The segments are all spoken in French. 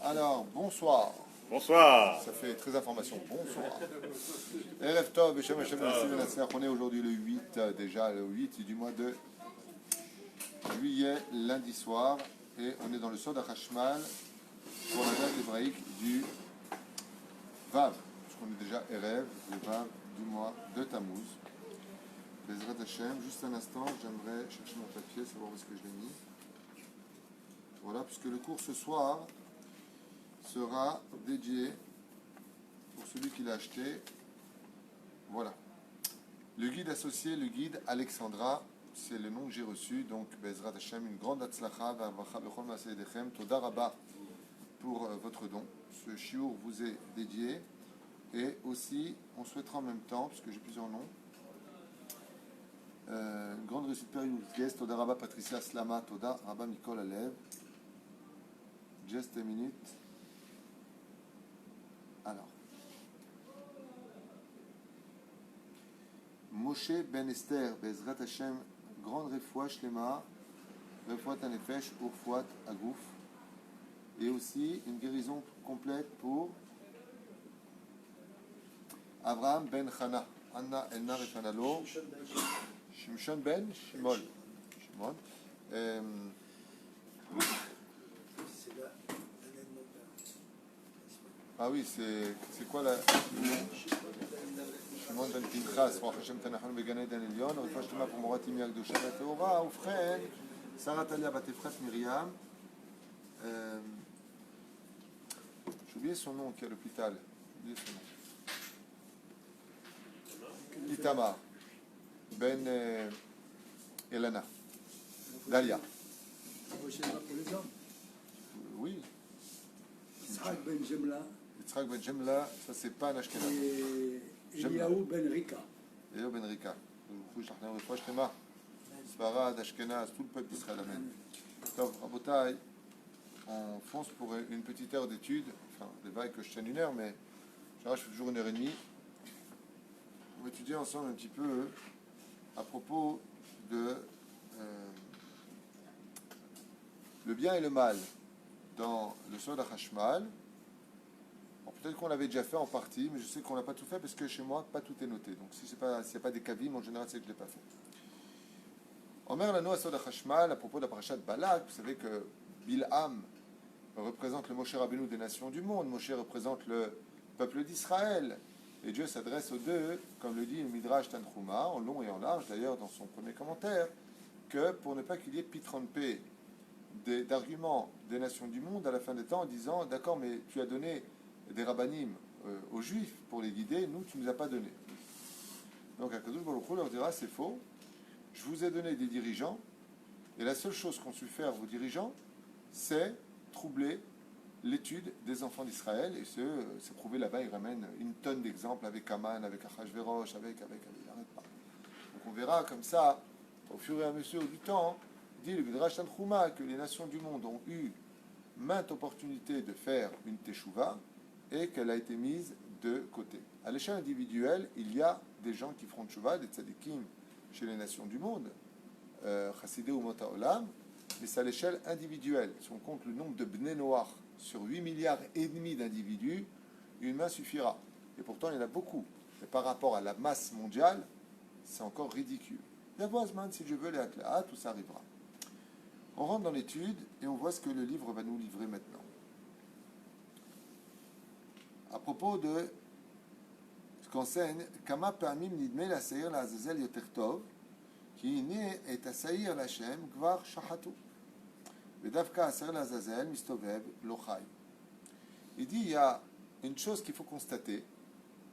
Alors, bonsoir. Bonsoir. Ça fait très information. Bonsoir. Erev Tov, Beshem Hashem Nassir. On est aujourd'hui le 8, déjà le 8 du mois de juillet, lundi soir. Et on est dans le Sod HaChashmal pour la date hébraïque du Vav. Parce qu'on est déjà Erev, le Vav du mois de Tammuz. Bezrat Hashem. Juste un instant, j'aimerais chercher mon papier, savoir où est-ce que je l'ai mis. Voilà, puisque le cours ce soir sera dédié pour celui qui l'a acheté. Voilà. Le guide associé, le guide Alexandra, c'est le nom que j'ai reçu. Donc, Bezrat Hashem, une grande atzlacha, v'avacha bechol ma'aseh yedechem, toda rabba pour votre don. Ce shiur vous est dédié. Et aussi, on souhaitera en même temps, puisque j'ai plusieurs noms, une grande réussite périodique. Toda rabba Patricia Slama, toda rabba Mikol Alev. Just a minute. Alors, Moshe Ben Esther, Bezrat Hashem, grande refoua shlema, refoua tanefesh, urfoua agouf, et aussi une guérison complète pour Avraham Ben Chana, Anna Elna Refanalo, Shimshon Ben Shimol, Shimon. Ah oui, c'est quoi la... Shimon ben Pinchas, Baruch Hashem Tanachon Began Eden Elyon, Refuah Shlema pour Morat Imi Akdosha Bateora, Ufren, Sarah Talia Batefrat Myriam. J'ai oublié son nom qui est à l'hôpital. J'ai oublié son nom. Itamar. Ben Elana. Dalia. Pour les hommes. Oui. Yitzhak Ben Jemla. Yitzhak Ben Jemla, ça c'est pas un Ashkenaz. Et Eliyahu Ben Rika. Eliyahu Ben Rika. Refuah Shlema. Sfarad, Ashkenaz, tout le peuple d'Israël. Amen. Donc, Rabotai, on fonce pour une petite heure d'étude. Enfin, des vagues que je tienne une heure, mais je fais toujours une heure et demie. On va étudier ensemble un petit peu à propos de le bien et le mal dans le Sod HaChashmal. Peut-être qu'on l'avait déjà fait en partie, mais je sais qu'on n'a pas tout fait parce que chez moi, pas tout est noté. Donc, s'il n'y a pas des kavim, en général, c'est que je ne l'ai pas fait. Omer lano Sod HaChashmal, à propos de la parashat Balak, vous savez que Bilham représente le Moshe Rabbeinu des nations du monde. Moshe représente le peuple d'Israël. Et Dieu s'adresse aux deux, comme le dit le Midrash Tanchuma, en long et en large, d'ailleurs, dans son premier commentaire, que pour ne pas qu'il y ait pitronpé d'arguments des nations du monde à la fin des temps en disant d'accord, mais tu as donné des rabbanim aux juifs pour les guider, nous tu ne nous as pas donné. Donc Akadosh Baruch Hu leur dira c'est faux, je vous ai donné des dirigeants et la seule chose qu'ont su faire vos dirigeants c'est troubler l'étude des enfants d'Israël, et c'est prouvé là-bas. Il ramène une tonne d'exemples avec Aman, avec Achashverosh, avec, il n'arrête pas. Donc on verra comme ça au fur et à mesure du temps, dit le Midrash Tanchuma, que les nations du monde ont eu maintes opportunités de faire une teshuva et qu'elle a été mise de côté. À l'échelle individuelle, il y a des gens qui feront teshuva, des tzadikim chez les nations du monde, Chassidé ou Mota Olam, mais c'est à l'échelle individuelle. Si on compte le nombre de Bnei Noach sur 8 milliards et demi d'individus, une main suffira. Et pourtant, il y en a beaucoup. Mais par rapport à la masse mondiale, c'est encore ridicule. Yavozman, si je veux, les athlètes, tout ça arrivera. On rentre dans l'étude et on voit ce que le livre va nous livrer maintenant. À propos de ce qu'enseigne Kama Pa'amim Nidme la Seir la Azazel Yoter Tov, qui n'est et à Saïr Lachem Gvar Shahatu. Vedavka Aser la Azazel Mistovev Lochai. Il dit il y a une chose qu'il faut constater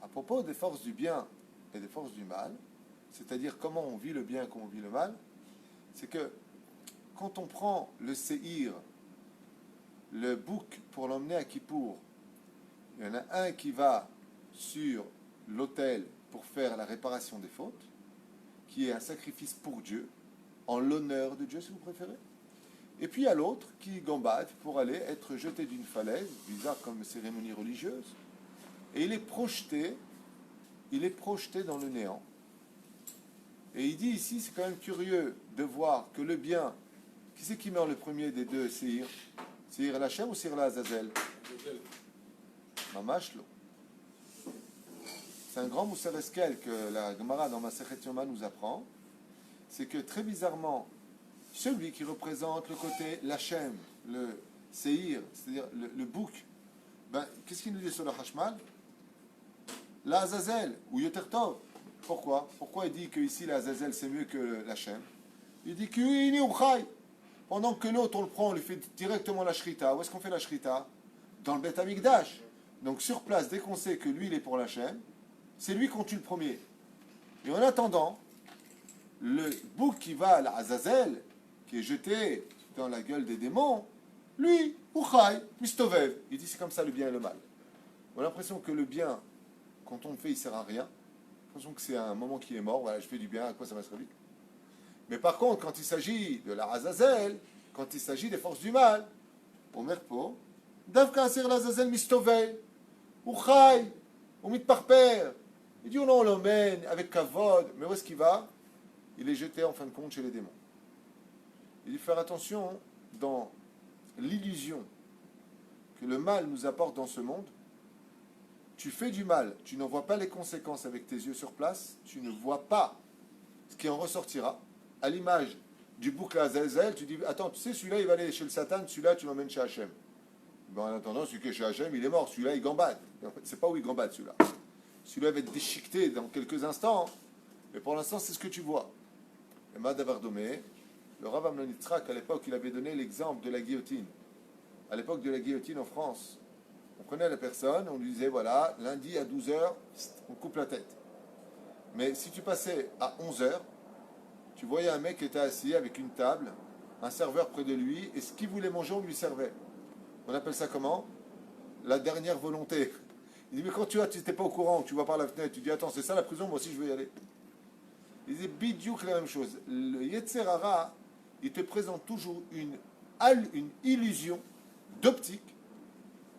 à propos des forces du bien et des forces du mal, c'est-à-dire comment on vit le bien et comment on vit le mal, c'est que quand on prend le séhir, le bouc pour l'emmener à Kippour, il y en a un qui va sur l'autel pour faire la réparation des fautes, qui est un sacrifice pour Dieu, en l'honneur de Dieu si vous préférez. Et puis il y a l'autre qui gambade pour aller être jeté d'une falaise, bizarre comme cérémonie religieuse, et il est projeté dans le néant. Et il dit ici, c'est quand même curieux de voir que le bien Qui c'est qui meurt le premier des deux Seir? Seir l'Hachem ou Seir l'Azazel? Mamash lo. C'est un grand Moussar Eskel que la Gemara dans Masechet Yoma nous apprend. C'est que très bizarrement, celui qui représente le côté l'Hachem, le Seir, c'est-à-dire le bouc, ben, qu'est-ce qu'il nous dit sur le Hashmal? L'Azazel ou Yoter Tov. Pourquoi? Pourquoi il dit que ici l'Azazel c'est mieux que l'Hachem? Il dit qu'il est Uchai. Pendant que l'autre on le prend, on lui fait directement la Shrita. Où est-ce qu'on fait la Shrita? Dans le Beth Amikdash. Donc sur place, dès qu'on sait que lui il est pour l'Hachem, c'est lui qu'on tue le premier. Et en attendant, le bouc qui va à l'Azazel, qui est jeté dans la gueule des démons, lui, Uchai, Mistovev, il dit c'est comme ça le bien et le mal. On a l'impression que le bien, quand on le fait, il ne sert à rien. On a l'impression que c'est un moment qui est mort, voilà, je fais du bien, à quoi ça va servir? Mais par contre, quand il s'agit de la Azazel, quand il s'agit des forces du mal, au Merpo, Davka Asir l'Azazel Mistovev, Uchai, on mit par père. Il dit, oh non, on l'emmène avec Kavod. Mais où est-ce qu'il va? Il est jeté en fin de compte chez les démons. Il dit faire attention dans l'illusion que le mal nous apporte dans ce monde. Tu fais du mal, tu n'en vois pas les conséquences avec tes yeux sur place, tu ne vois pas ce qui en ressortira. À l'image du bouc à Azazel, tu dis, attends, tu sais, celui-là, il va aller chez le Satan, celui-là, tu l'emmènes chez Hachem. Ben, en attendant, celui qui est chez Hachem, il est mort, celui-là, il gambade. C'est pas où il gambade, celui-là. Celui-là va être déchiqueté dans quelques instants, mais pour l'instant, c'est ce que tu vois. Et Madavardomé, le Rav Amnon Yitzhak, à l'époque, il avait donné l'exemple de la guillotine. À l'époque de la guillotine en France, on prenait la personne, on lui disait, voilà, lundi à 12h, on coupe la tête. Mais si tu passais à 11h, tu voyais un mec qui était assis avec une table, un serveur près de lui, et ce qu'il voulait manger, on lui servait. On appelle ça comment? La dernière volonté. Il dit, mais quand tu n'étais pas au courant, tu vois par la fenêtre, tu dis, attends, c'est ça la prison, moi aussi je veux y aller. Il dit, bidiouk la même chose. Le Yetzer Hara, il te présente toujours une illusion d'optique,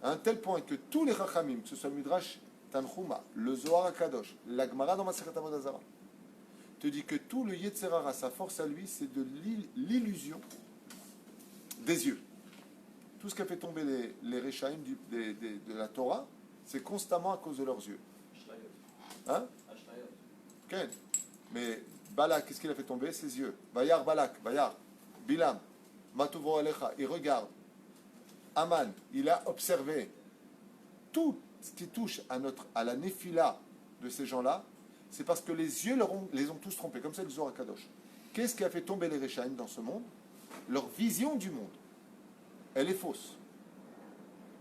à un tel point que tous les Chachamim, que ce soit le Midrash Tanchuma, le Zohar HaKadosh, la Gemara dans Masechet Avodah Zarah, te dit que tout le Yetzer Hara, sa force à lui, c'est de l'illusion des yeux. Tout ce qui a fait tomber les Rechaim de la Torah, c'est constamment à cause de leurs yeux. Hein? Okay. Mais Balak, qu'est-ce qu'il a fait tomber? Ses yeux. Bayar Balak, Bayar, Bilam, Matuvro Alecha, il regarde. Aman, il a observé tout ce qui touche à la néphila de ces gens-là, c'est parce que les yeux les ont tous trompés, comme c'est le Zohar HaKadosh. Qu'est-ce qui a fait tomber les Rechaim dans ce monde? Leur vision du monde. Elle est fausse.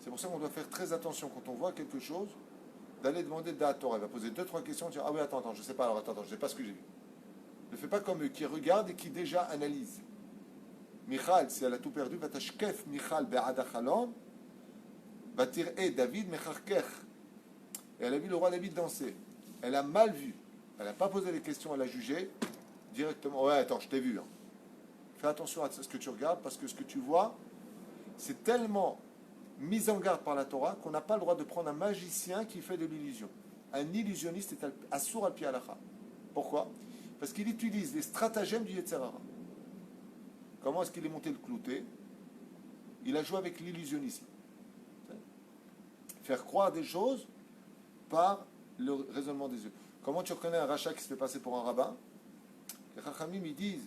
C'est pour ça qu'on doit faire très attention quand on voit quelque chose, d'aller demander de la Torah. Elle va poser 2-3 questions, dire, ah oui, attends, je ne sais pas, alors attends, je ne sais pas ce que j'ai vu. Ne fais pas comme eux, qui regardent et qui déjà analysent. Michal, si elle a tout perdu, va tashkef Michal be'ad hachalon, va tir'e David mecharkech. Et elle a vu le roi David danser. Elle a mal vu. Elle n'a pas posé les questions, elle a jugé directement. Ouais, attends, je t'ai vu. Hein. Fais attention à ce que tu regardes, parce que ce que tu vois, c'est tellement mis en garde par la Torah qu'on n'a pas le droit de prendre un magicien qui fait de l'illusion. Un illusionniste est assour al pi halacha. Pourquoi? Parce qu'il utilise les stratagèmes du Yetzer Hara. Comment est-ce qu'il est monté le clouté? Il a joué avec l'illusionnisme. Faire croire des choses par le raisonnement des yeux. Comment tu reconnais un rachat qui se fait passer pour un rabbin? Les Chachamim, ils disent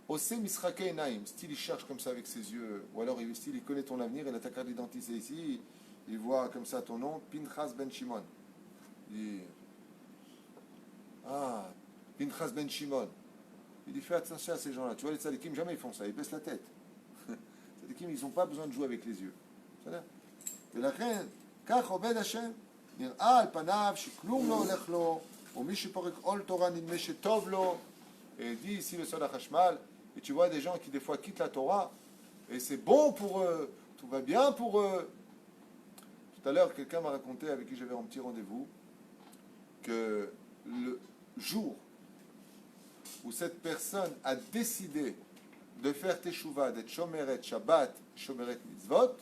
Ose misrake naim, style il cherche comme ça avec ses yeux, ou alors style il connaît ton avenir, il a ta carte d'identité ici, il voit comme ça ton nom, Pinchas ben Shimon. Il dit, ah, Pinchas ben Shimon. Il dit, fais attention à ces gens-là. Tu vois, les tzadikim, jamais ils font ça, ils baissent la tête. Les tzadikim, ils n'ont pas besoin de jouer avec les yeux. Et la reine, kach obed Hashem, nir'a al panav, shiklum lo olech lo, ou mi shiporek ol Torah nidme shetov lo. Et il dit ici le Sod HaChashmal, et tu vois des gens qui des fois quittent la Torah, et c'est bon pour eux, tout va bien pour eux. Tout à l'heure, quelqu'un m'a raconté, avec qui j'avais un petit rendez-vous, que le jour où cette personne a décidé de faire Teshuvah, d'être Shomeret Shabbat, Shomeret Mitzvot,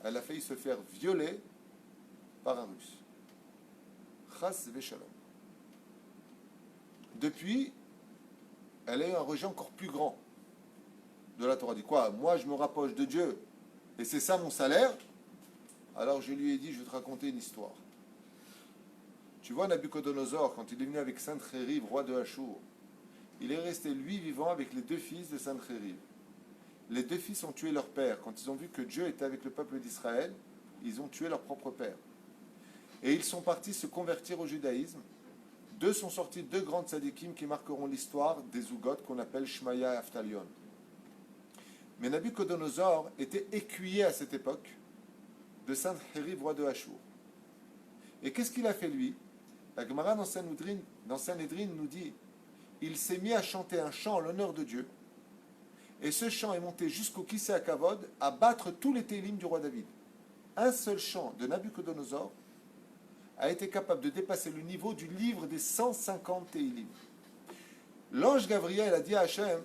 elle a failli se faire violer par un Russe. Chas v'shalom. Depuis, elle a eu un rejet encore plus grand. de la Torah. Il dit quoi? Moi, je me rapproche de Dieu et c'est ça mon salaire. Alors je lui ai dit, je vais te raconter une histoire. Tu vois, Nabucodonosor, quand il est venu avec Sancheriv, roi de Hachour, il est resté, lui, vivant avec les deux fils de Sancheriv. Les deux fils ont tué leur père. Quand ils ont vu que Dieu était avec le peuple d'Israël, ils ont tué leur propre père. Et ils sont partis se convertir au judaïsme. Deux sont sortis, deux grands tzadikim qui marqueront l'histoire des Zougot qu'on appelle Shmaya et Aftalion. Mais Nabucodonosor était écuyer à cette époque de Sancheriv, roi de Hachour. Et qu'est-ce qu'il a fait lui? La Gemara dans Sanhedrin nous dit, il s'est mis à chanter un chant en l'honneur de Dieu. Et ce chant est monté jusqu'au Kisei HaKavod à battre tous les télim du roi David. Un seul chant de Nabucodonosor a été capable de dépasser le niveau du livre des 150 télim. L'ange Gabriel a dit à Hachem,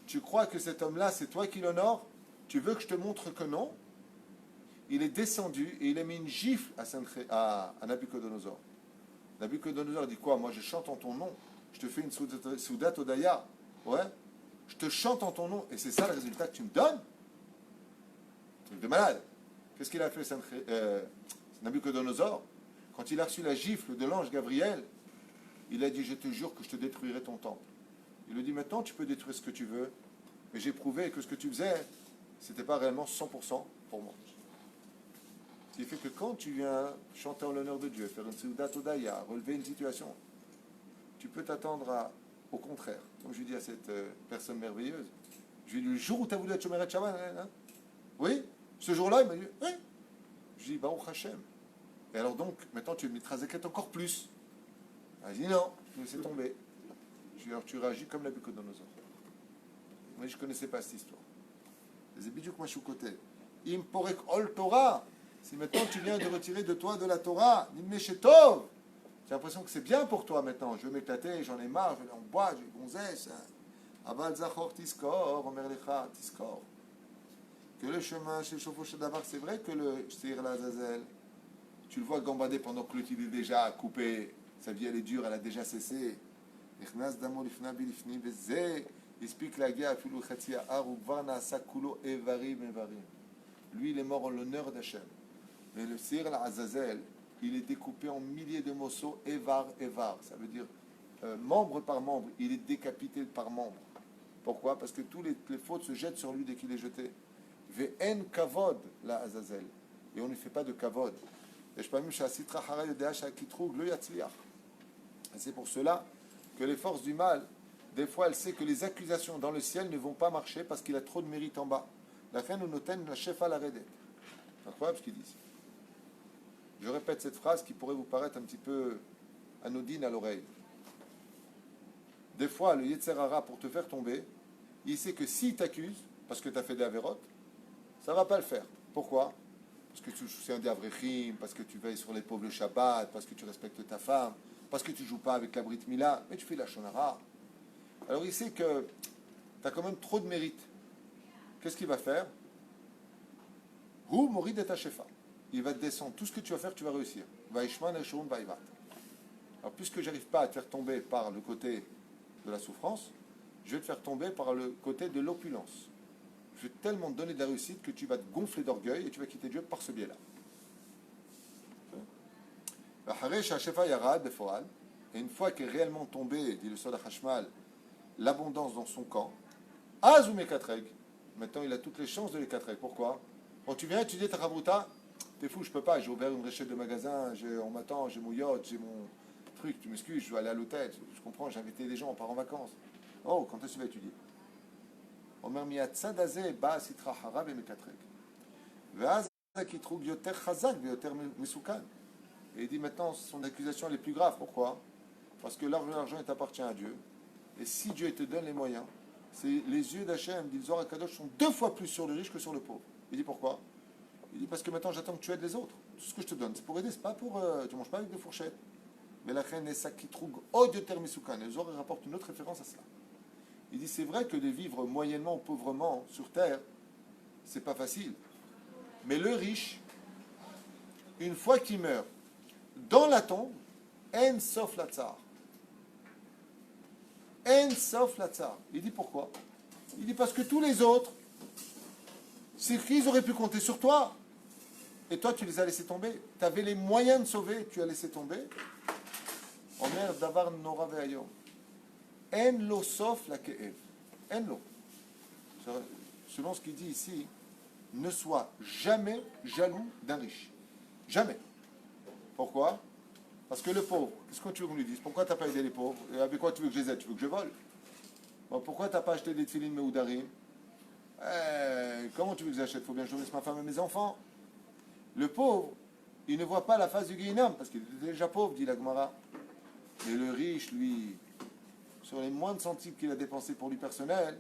tu crois que cet homme-là, c'est toi qui l'honore? Tu veux que je te montre que non? Il est descendu et il a mis une gifle à Nabucodonosor. Nabucodonosor dit quoi? Moi je chante en ton nom. Je te fais une Soudat Odaya. Ouais. Je te chante en ton nom. Et c'est ça le résultat que tu me donnes? Truc de malade. Qu'est-ce qu'il a fait Nabucodonosor? Quand il a reçu la gifle de l'ange Gabriel, il a dit, je te jure que je te détruirai ton temple. Il lui dit, maintenant tu peux détruire ce que tu veux, mais j'ai prouvé que ce que tu faisais, c'était pas réellement 100% pour moi. Ce qui fait que quand tu viens chanter en l'honneur de Dieu, faire une Seudat Odaya, relever une situation, tu peux t'attendre au contraire. Comme je lui dis à cette personne merveilleuse, je lui dis, le jour où tu as voulu être Shomeret Shabbat, hein, oui, ce jour-là, il m'a dit, oui. Je lui dis, Baruch Hashem. Et alors donc, maintenant tu me trazaquettes encore plus. Elle dit, non, je me laissais tomber. Je lui dis, alors tu réagis comme la Nabucodonosor. Moi, je ne connaissais pas cette histoire. C'est bidou que moi je suis au côté. Im porek ol Torah. Si maintenant tu viens de retirer de toi de la Torah, Nimeshetov, j'ai l'impression que c'est bien pour toi maintenant. Je veux m'éclater, j'en ai marre, je vais en bois, j'ai gonzesse. Aval zachor tiskor, omer lecha tiskor. Que le chemin chez Shofo Shadavar, c'est vrai que le Seir Lazazel, tu le vois gambader pendant que l'autre il est déjà coupé, sa vie elle est dure, elle a déjà cessé. Ichnas damo lifna bilifni beze, explique la guerre, afilu chatzia ar ukvar naasa kulo evarim evarim. Lui il est mort en l'honneur d'Hachem. Mais le Seir Lazazel, il est découpé en milliers de morceaux, evar, ça veut dire membre par membre, il est décapité par membre. Pourquoi? Parce que toutes les fautes se jettent sur lui dès qu'il est jeté. Ve'en kavod la Azazel. Et on ne fait pas de kavod. Et c'est pour cela que les forces du mal, des fois, elles savent que les accusations dans le ciel ne vont pas marcher parce qu'il a trop de mérite en bas. La fin nous noten la chef à la redet. C'est incroyable ce qu'ils disent. Je répète cette phrase qui pourrait vous paraître un petit peu anodine à l'oreille. Des fois, le Yetzer Hara, pour te faire tomber, il sait que s'il t'accuse, parce que tu as fait des avérotes, ça ne va pas le faire. Pourquoi? Parce que tu es un des avrechim, parce que tu veilles sur les pauvres le Shabbat, parce que tu respectes ta femme, parce que tu ne joues pas avec la Brit Mila, mais tu fais la Shonara. Alors il sait que tu as quand même trop de mérite. Qu'est-ce qu'il va faire? Hu morid et shefa. Il va te descendre. Tout ce que tu vas faire, tu vas réussir. Vaishman et Shon Vaivat. Alors puisque j'arrive pas à te faire tomber par le côté de la souffrance, je vais te faire tomber par le côté de l'opulence. Je vais tellement te donner de la réussite que tu vas te gonfler d'orgueil et tu vas quitter Dieu par ce biais-là. Et une fois qu'est réellement tombé, dit le Sod HaChashmal, l'abondance dans son camp, Azoumé Katreg, maintenant il a toutes les chances de les Katreg. Pourquoi? Quand tu viens étudier ta Chavruta, t'es fou, je peux pas, j'ai ouvert une réchette de magasin, on m'attend, j'ai mon yacht, j'ai mon truc, tu m'excuses, je vais aller à l'hôtel, je comprends, j'ai invité des gens, on part en vacances. Oh, quand est-ce que tu vas étudier? Omer miatzad azeh ba sitra harav et mekatrek. Ve'az kitrug yoter chazak ve'yoter mesukan. Et il dit maintenant, son accusation elle est plus grave. Pourquoi? Parce que l'argent appartient à Dieu. Et si Dieu te donne les moyens, c'est les yeux d'Hachem, dit Zohar HaKadosh, sont 2 fois plus sur le riche que sur le pauvre. Il dit pourquoi? Il dit parce que maintenant j'attends que tu aides les autres. Tout ce que je te donne, c'est pour aider, c'est pas pour. Tu manges pas avec des fourchettes. Mais la reine est ça qui trouve od yoter mesukan. Et Zohar rapporte une autre référence à cela. Il dit c'est vrai que de vivre moyennement ou pauvrement sur terre, c'est pas facile. Mais le riche, une fois qu'il meurt, dans la tombe, en sauf la tsar. En sauf la tsar. Il dit pourquoi? Il dit parce que tous les autres, c'est qu'ils auraient pu compter sur toi. Et toi, tu les as laissés tomber. Tu avais les moyens de sauver, tu as laissé tomber. Omer davar nora ve'ayom. En lo sof la ke'ev. En lo. Selon ce qu'il dit ici, ne sois jamais jaloux d'un riche. Jamais. Pourquoi? Parce que le pauvre, qu'est-ce que tu veux qu'on lui dise? Pourquoi tu n'as pas aidé les pauvres? Et avec quoi tu veux que je les aide? Tu veux que je vole? Bon, pourquoi tu n'as pas acheté des tefilines meoudarim? Comment tu veux que j'achète? Il faut bien que je laisse ma femme et mes enfants. Le pauvre, il ne voit pas la face du Guéhinam, parce qu'il est déjà pauvre, dit la Gemara. Et le riche, lui, sur les moindres centimes qu'il a dépensés pour lui personnel,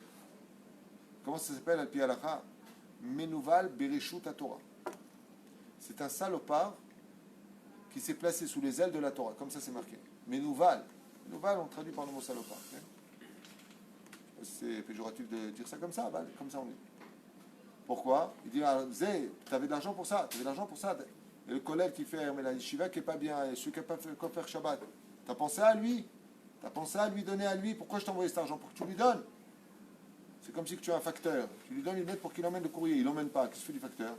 comment ça s'appelle, Al-Pi Halacha? Menouval Bereshut Torah. C'est un salopard qui s'est placé sous les ailes de la Torah, comme ça c'est marqué. Menouval. Menouval, on traduit par le mot salopard. C'est péjoratif de dire ça comme ça, comme ça on dit. Pourquoi? Il dit, Zé, tu avais de l'argent pour ça, tu avais de l'argent pour ça. Et le collègue qui fait mais la yeshiva qui n'est pas bien, et celui qui n'a pas fait quoi faire Shabbat, tu as pensé à lui? Tu as pensé à lui donner à lui? Pourquoi je t'ai envoyé cet argent? Pour que tu lui donnes. C'est comme si tu as un facteur. Tu lui donnes une lettre pour qu'il emmène le courrier. Il l'emmène pas. Qu'est-ce que tu fais du facteur?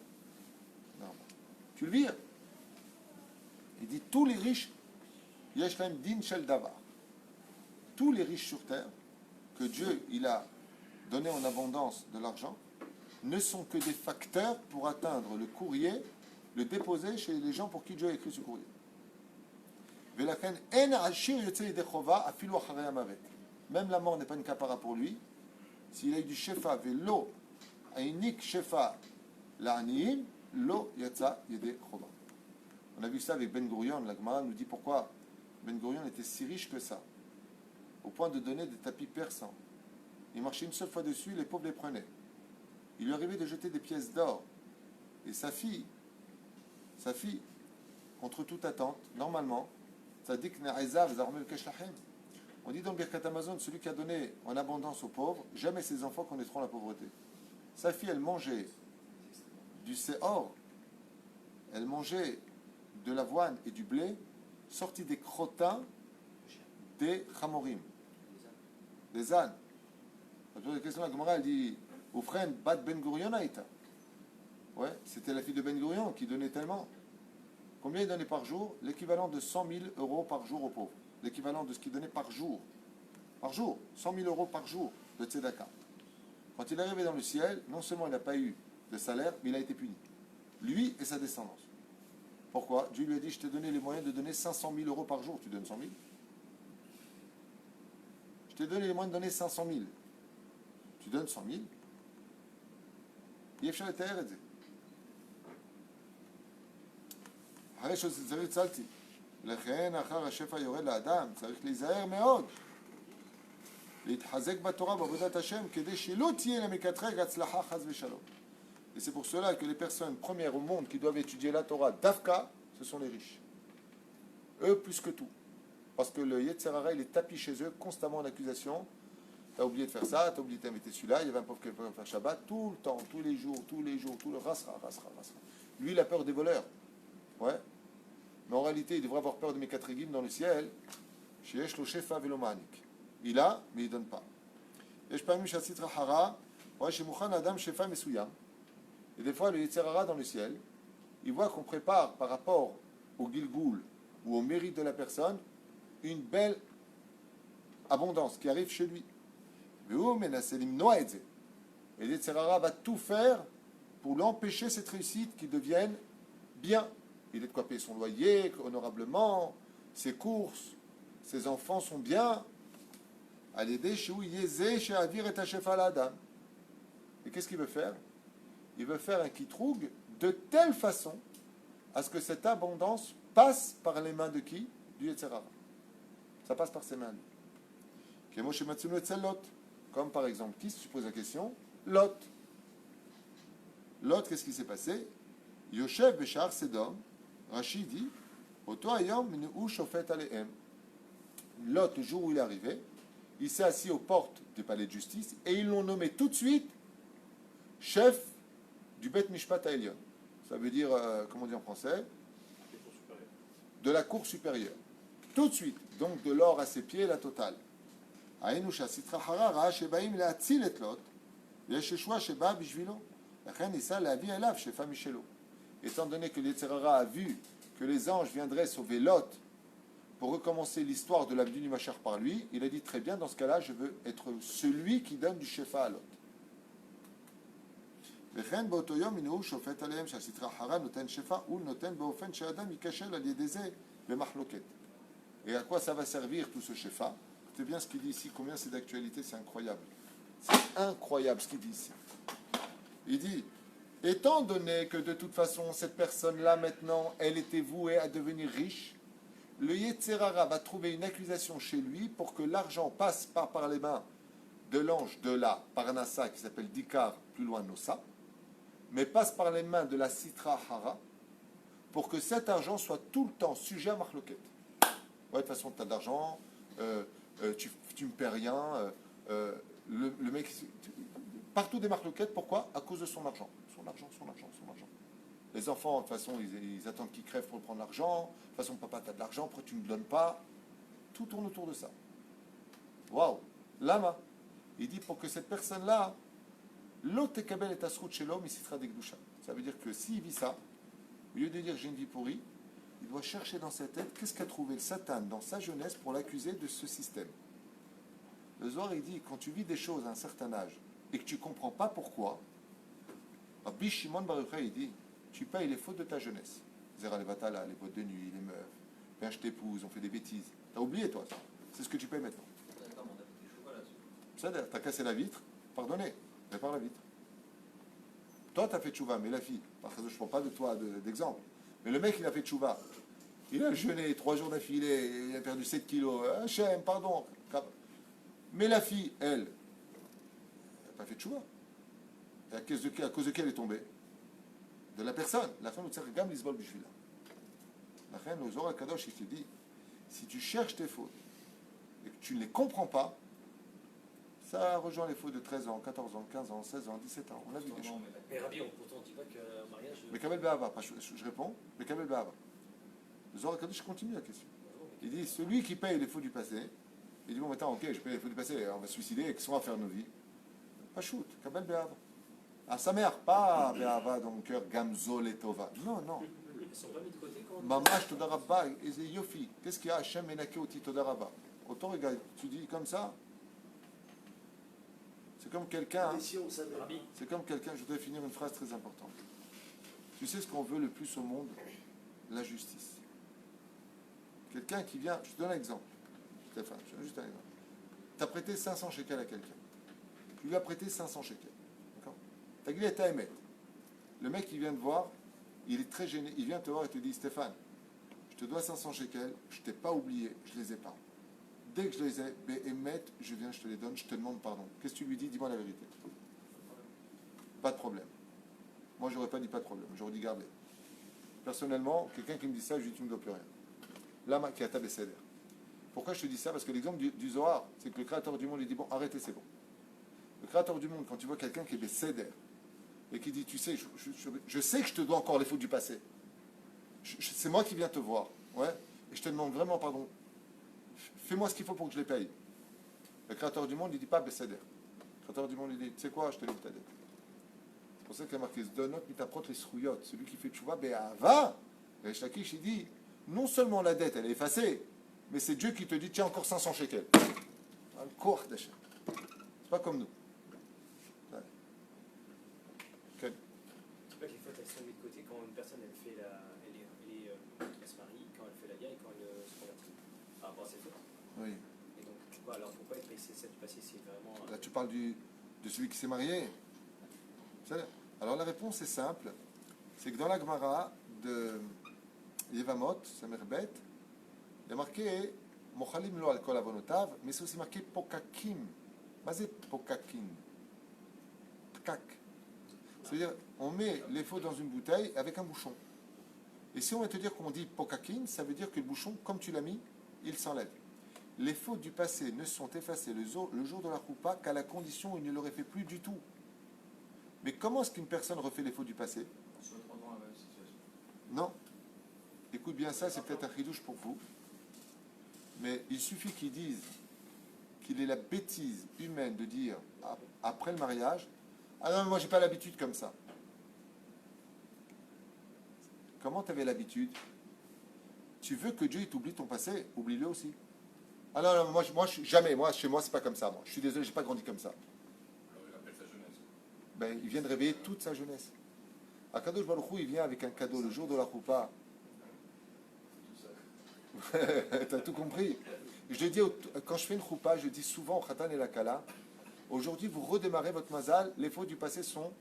Non. Tu le vires. Il dit, tous les riches, Yeshlaim din shel davar. Tous les riches sur terre, que Dieu il a donné en abondance de l'argent, ne sont que des facteurs pour atteindre le courrier, le déposer chez les gens pour qui Dieu a écrit ce courrier. Même la mort n'est pas une capara pour lui. S'il a eu du shefa, velo, ainik shefa, la'aniim, lo yatsa yede chova. On a vu ça avec Ben Gurion. La Gemara nous dit pourquoi Ben Gurion était si riche que ça, au point de donner des tapis persans. Il marchait une seule fois dessus, les pauvres les prenaient. Il lui arrivait de jeter des pièces d'or. Et sa fille, contre toute attente, normalement, on dit dans le Birkat Amazon, celui qui a donné en abondance aux pauvres, jamais ses enfants connaîtront la pauvreté. Sa fille, elle mangeait du séor, elle mangeait de l'avoine et du blé, sortis des crottins des chamorim, des ânes. La question de la Gemara, elle dit Oufren, bat Ben Gurion aïta. Ouais, c'était la fille de Ben Gurion qui donnait tellement. Combien il donnait par jour? L'équivalent de 100 000 euros par jour aux pauvres. L'équivalent de ce qu'il donnait par jour. Par jour, 100 000 euros par jour de tzedaka. Quand il est arrivé dans le ciel, non seulement il n'a pas eu de salaire, mais il a été puni. Lui et sa descendance. Pourquoi? Dieu lui a dit, je t'ai donné les moyens de donner 500 000 euros par jour. Tu donnes 100 000? Je t'ai donné les moyens de donner 500 000. Tu donnes 100 000? Yefshar et Teher et אחרי שצריך צלתי. לכן אחר השפע יורד לאדם, צריך להיזהר מאוד. להתחזק בתורה בעבודת השם, כדי שלא תהיה למקטרג הצלחה חס ושלום. Et c'est pour cela que les personnes premières au monde qui doivent étudier la Torah d'Afka, ce sont les riches. Eux plus que tout. Parce que le Yetzer Hara, il est tapis chez eux, constamment en accusation. T'as oublié de faire ça, t'as oublié de t'inviter celui-là, il y avait un pauvre qui pouvait faire Shabbat, tout le temps, tous les jours, tout le rasra. Lui, il a peur des voleurs. Ouais. Mais en réalité, il devrait avoir peur de mes quatre guimes dans le ciel. Sheyesh lo shefa velo ma'anik. Il a, mais il ne donne pas. Yesh pamim shasitra hara, ouais, shemukhan adam shefa mesuyam. Et des fois, le Yetzer Hara dans le ciel, il voit qu'on prépare par rapport au Gilgoul ou au mérite de la personne une belle abondance qui arrive chez lui. Et le Yetzer Hara va tout faire pour l'empêcher cette réussite qui devienne bien. Il est de quoi payer son loyer honorablement, ses courses, ses enfants sont bien. Et qu'est-ce qu'il veut faire? Il veut faire un kitroug de telle façon à ce que cette abondance passe par les mains de qui? Du Yetzer Hara. Ça passe par ses mains. Comme par exemple, qui se pose la question? Lot. Lot, qu'est-ce qui s'est passé? Yoshev Beshar Sedom, Rachid dit, Oto ayom minu shofet alehem. Lot, le jour où il est arrivé, il s'est assis aux portes du palais de justice et ils l'ont nommé tout de suite chef du Bet Mishpat Haelyon. Ça veut dire, comment on dit en français? De la cour supérieure. Tout de suite. Donc de l'or à ses pieds, la totale. Aïnoucha Sitra Harara, Shebaim Leatzil et Lot. יש ישועה שבאה בשבילו. לכן ניסה להביא אליו שפע משלו. Étant donné que l'Yetzer Hara a vu que les anges viendraient sauver Lot pour recommencer l'histoire de l'avenue du Machar par lui, il a dit très bien, dans ce cas-là, je veux être celui qui donne du shefa à Lot. וכן באותו יום הנה שופט עליהם שהסטרא אחרא נותן שפע ונותן באופן שאדם ייכשל על ידי זה במחלוקת. Et à quoi ça va servir tout ce shefa? Écoutez bien ce qu'il dit ici, combien c'est d'actualité, c'est incroyable. C'est incroyable ce qu'il dit ici. Il dit, étant donné que de toute façon cette personne-là maintenant, elle était vouée à devenir riche, le Yetzer Hara va trouver une accusation chez lui pour que l'argent passe par les mains de l'ange de la Parnassa qui s'appelle Dikar, plus loin Nossa, mais passe par les mains de la Sitra Hara pour que cet argent soit tout le temps sujet à Marloquet. Ouais, de toute façon, tu as de l'argent, tu me paies rien, le mec... Partout des Marloquettes, pourquoi? À cause de son argent. Son argent. Les enfants, de toute façon, ils attendent qu'ils crèvent pour prendre l'argent. De toute façon, papa, tu as de l'argent, pourquoi tu ne me donnes pas? Tout tourne autour de ça. Waouh! Lama. Il dit pour que cette personne-là, l'autre kabel est asrout chez l'homme, il citera des gdoucha. Ça veut dire que s'il vit ça, au lieu de dire j'ai une vie pourrie, il doit chercher dans sa tête qu'est-ce qu'a trouvé le Satan dans sa jeunesse pour l'accuser de ce système. Le Zohar, il dit quand tu vis des choses à un certain âge et que tu ne comprends pas pourquoi, Rabbi Shimon Bar Yochai, il dit tu payes les fautes de ta jeunesse. Zera les vatala, les boîtes de nuit, les meufs, viens, je t'épouse, on fait des bêtises. T'as oublié toi ça. C'est ce que tu payes maintenant. Ça, t'as cassé la vitre, pardonnez, répare la vitre. Toi, t'as fait tchouva, mais la fille, parce que je ne prends pas de toi d'exemple, mais le mec, il a fait tchouva. Il a jeûné 3 jours d'affilée, il a perdu 7 kilos. Hachem, pardon. Mais la fille, elle n'a pas fait tchouva. Et à cause de qui elle est tombée? De la personne. La fin, nous gam l'isbol bishvila. La fin, nous Zohar Kadosh, il te dit, si tu cherches tes fautes et que tu ne les comprends pas, ça rejoint les fautes de 13 ans, 14 ans, 15 ans, 16 ans, 17 ans. On a vu des choses. Mais Rabbi, pourtant on ne dit pas qu'un mariage... Mais Kamel Be'ava, je réponds, mais Kamel Be'ava. Le Zohar Kadosh continue la question. Il dit, celui qui paye les fautes du passé, il dit, bon, maintenant, ok, je paye les fautes du passé, on va se suicider, et qu'est-ce qu'on va faire de nos vies? Pas shoot, Kamel Be'ava. À sa mère, pas Be'ava dans mon cœur, Gamzol et Tova. Non, non. Ils ne sont pas mis de côté quand on... Mamash Todarabba, et Yofi. Qu'est-ce qu'il y a Hachem Menake Oti Todarabba? Autant, regarde, tu dis comme ça. C'est comme quelqu'un, c'est comme quelqu'un, je voudrais finir une phrase très importante. Tu sais ce qu'on veut le plus au monde? La justice. Quelqu'un qui vient, je te donne un exemple. Stéphane, je te donne juste un exemple. Tu as prêté 500 shekels à quelqu'un. Tu lui as prêté 500 shekels. D'accord? Tu as dit à émettre. Le mec, il vient te voir, il est très gêné, il vient te voir et te dit, Stéphane, je te dois 500 shekels, je ne t'ai pas oublié, je les ai pas. Dès que je les ai, émettre, je viens, je te les donne, je te demande pardon. Qu'est-ce que tu lui dis? Dis-moi la vérité. Pas de problème. Moi, j'aurais pas dit pas de problème, j'aurais dit garde-les. Personnellement, quelqu'un qui me dit ça, je lui dis tu ne me dois plus rien. Là, qui a ta Besséder. Pourquoi je te dis ça? Parce que l'exemple du Zohar, c'est que le Créateur du monde, il dit bon, arrêtez, c'est bon. Le Créateur du monde, quand tu vois quelqu'un qui est Besséder et qui dit tu sais, je sais que je te dois encore les fautes du passé. C'est moi qui viens te voir, ouais, et je te demande vraiment pardon. Fais-moi ce qu'il faut pour que je les paye. Le Créateur du monde, il ne dit pas Besséder. Le Créateur du monde, il dit tu sais quoi, je te livre ta dette. C'est pour ça qu'il y a marqué Zdonot mitaprot les srouyot. Celui qui fait tchouva, be'ava. Et Shakish, il dit non seulement la dette, elle est effacée, mais c'est Dieu qui te dit tiens, encore 500 shekels. Un cours d'achat. C'est pas comme nous. Ouais. Okay. C'est pas que les fautes elles sont mises de côté quand une personne elle fait elle se marie, quand elle fait la guerre et quand elle se convertit par rapport à ses fautes. Oui. Et donc, quoi, alors pourquoi être passé ça du passé, c'est vraiment. Là, tu parles de celui qui s'est marié. Alors la réponse est simple, c'est que dans la Gemara de Yevamot, Samerbet, il y a marqué Mochalim lo al kol avonotav, mais c'est aussi marqué Pokakim. Mazé Pokakim. Pkak. C'est-à-dire, on met les faux dans une bouteille avec un bouchon. Et si on va te dire qu'on dit Pokakim, ça veut dire que le bouchon, comme tu l'as mis, il s'enlève. Les fautes du passé ne sont effacées le jour de la choupa qu'à la condition où il ne l'aurait fait plus du tout. Mais comment est-ce qu'une personne refait les fautes du passé? On se retrouve dans la même situation. Non. Écoute bien ça, c'est peut-être un chidouche pour vous. Mais il suffit qu'ils disent qu'il est la bêtise humaine de dire après le mariage, Ah non, mais moi, j'ai pas l'habitude comme ça. Comment tu avais l'habitude? Tu veux que Dieu t'oublie ton passé, oublie-le aussi. Ah non, non, jamais. Moi, chez moi, c'est pas comme ça. Moi. Je suis désolé, j'ai pas grandi comme ça. Alors il appelle sa jeunesse. Ben, il vient de réveiller toute sa jeunesse. Akadosh Baruch Hu, il vient avec un cadeau le jour de la Choupa. T'as tout compris. Je dis, quand je fais une Choupa, je dis souvent au Khatan et la Kala, aujourd'hui, vous redémarrez votre mazal, les fautes du passé sont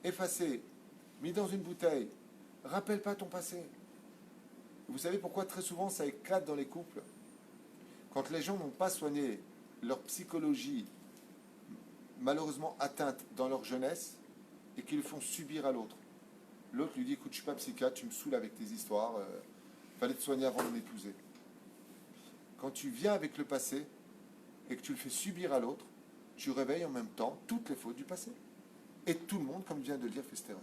effacées, mis dans une bouteille. Rappelle pas ton passé. Vous savez pourquoi très souvent ça éclate dans les couples? Quand les gens n'ont pas soigné leur psychologie malheureusement atteinte dans leur jeunesse et qu'ils le font subir à l'autre. L'autre lui dit, écoute, je suis pas psychiatre, tu me saoules avec tes histoires, fallait te soigner avant de m'épouser. Quand tu viens avec le passé et que tu le fais subir à l'autre, tu réveilles en même temps toutes les fautes du passé. Et tout le monde, comme vient de le dire, fait cette erreur.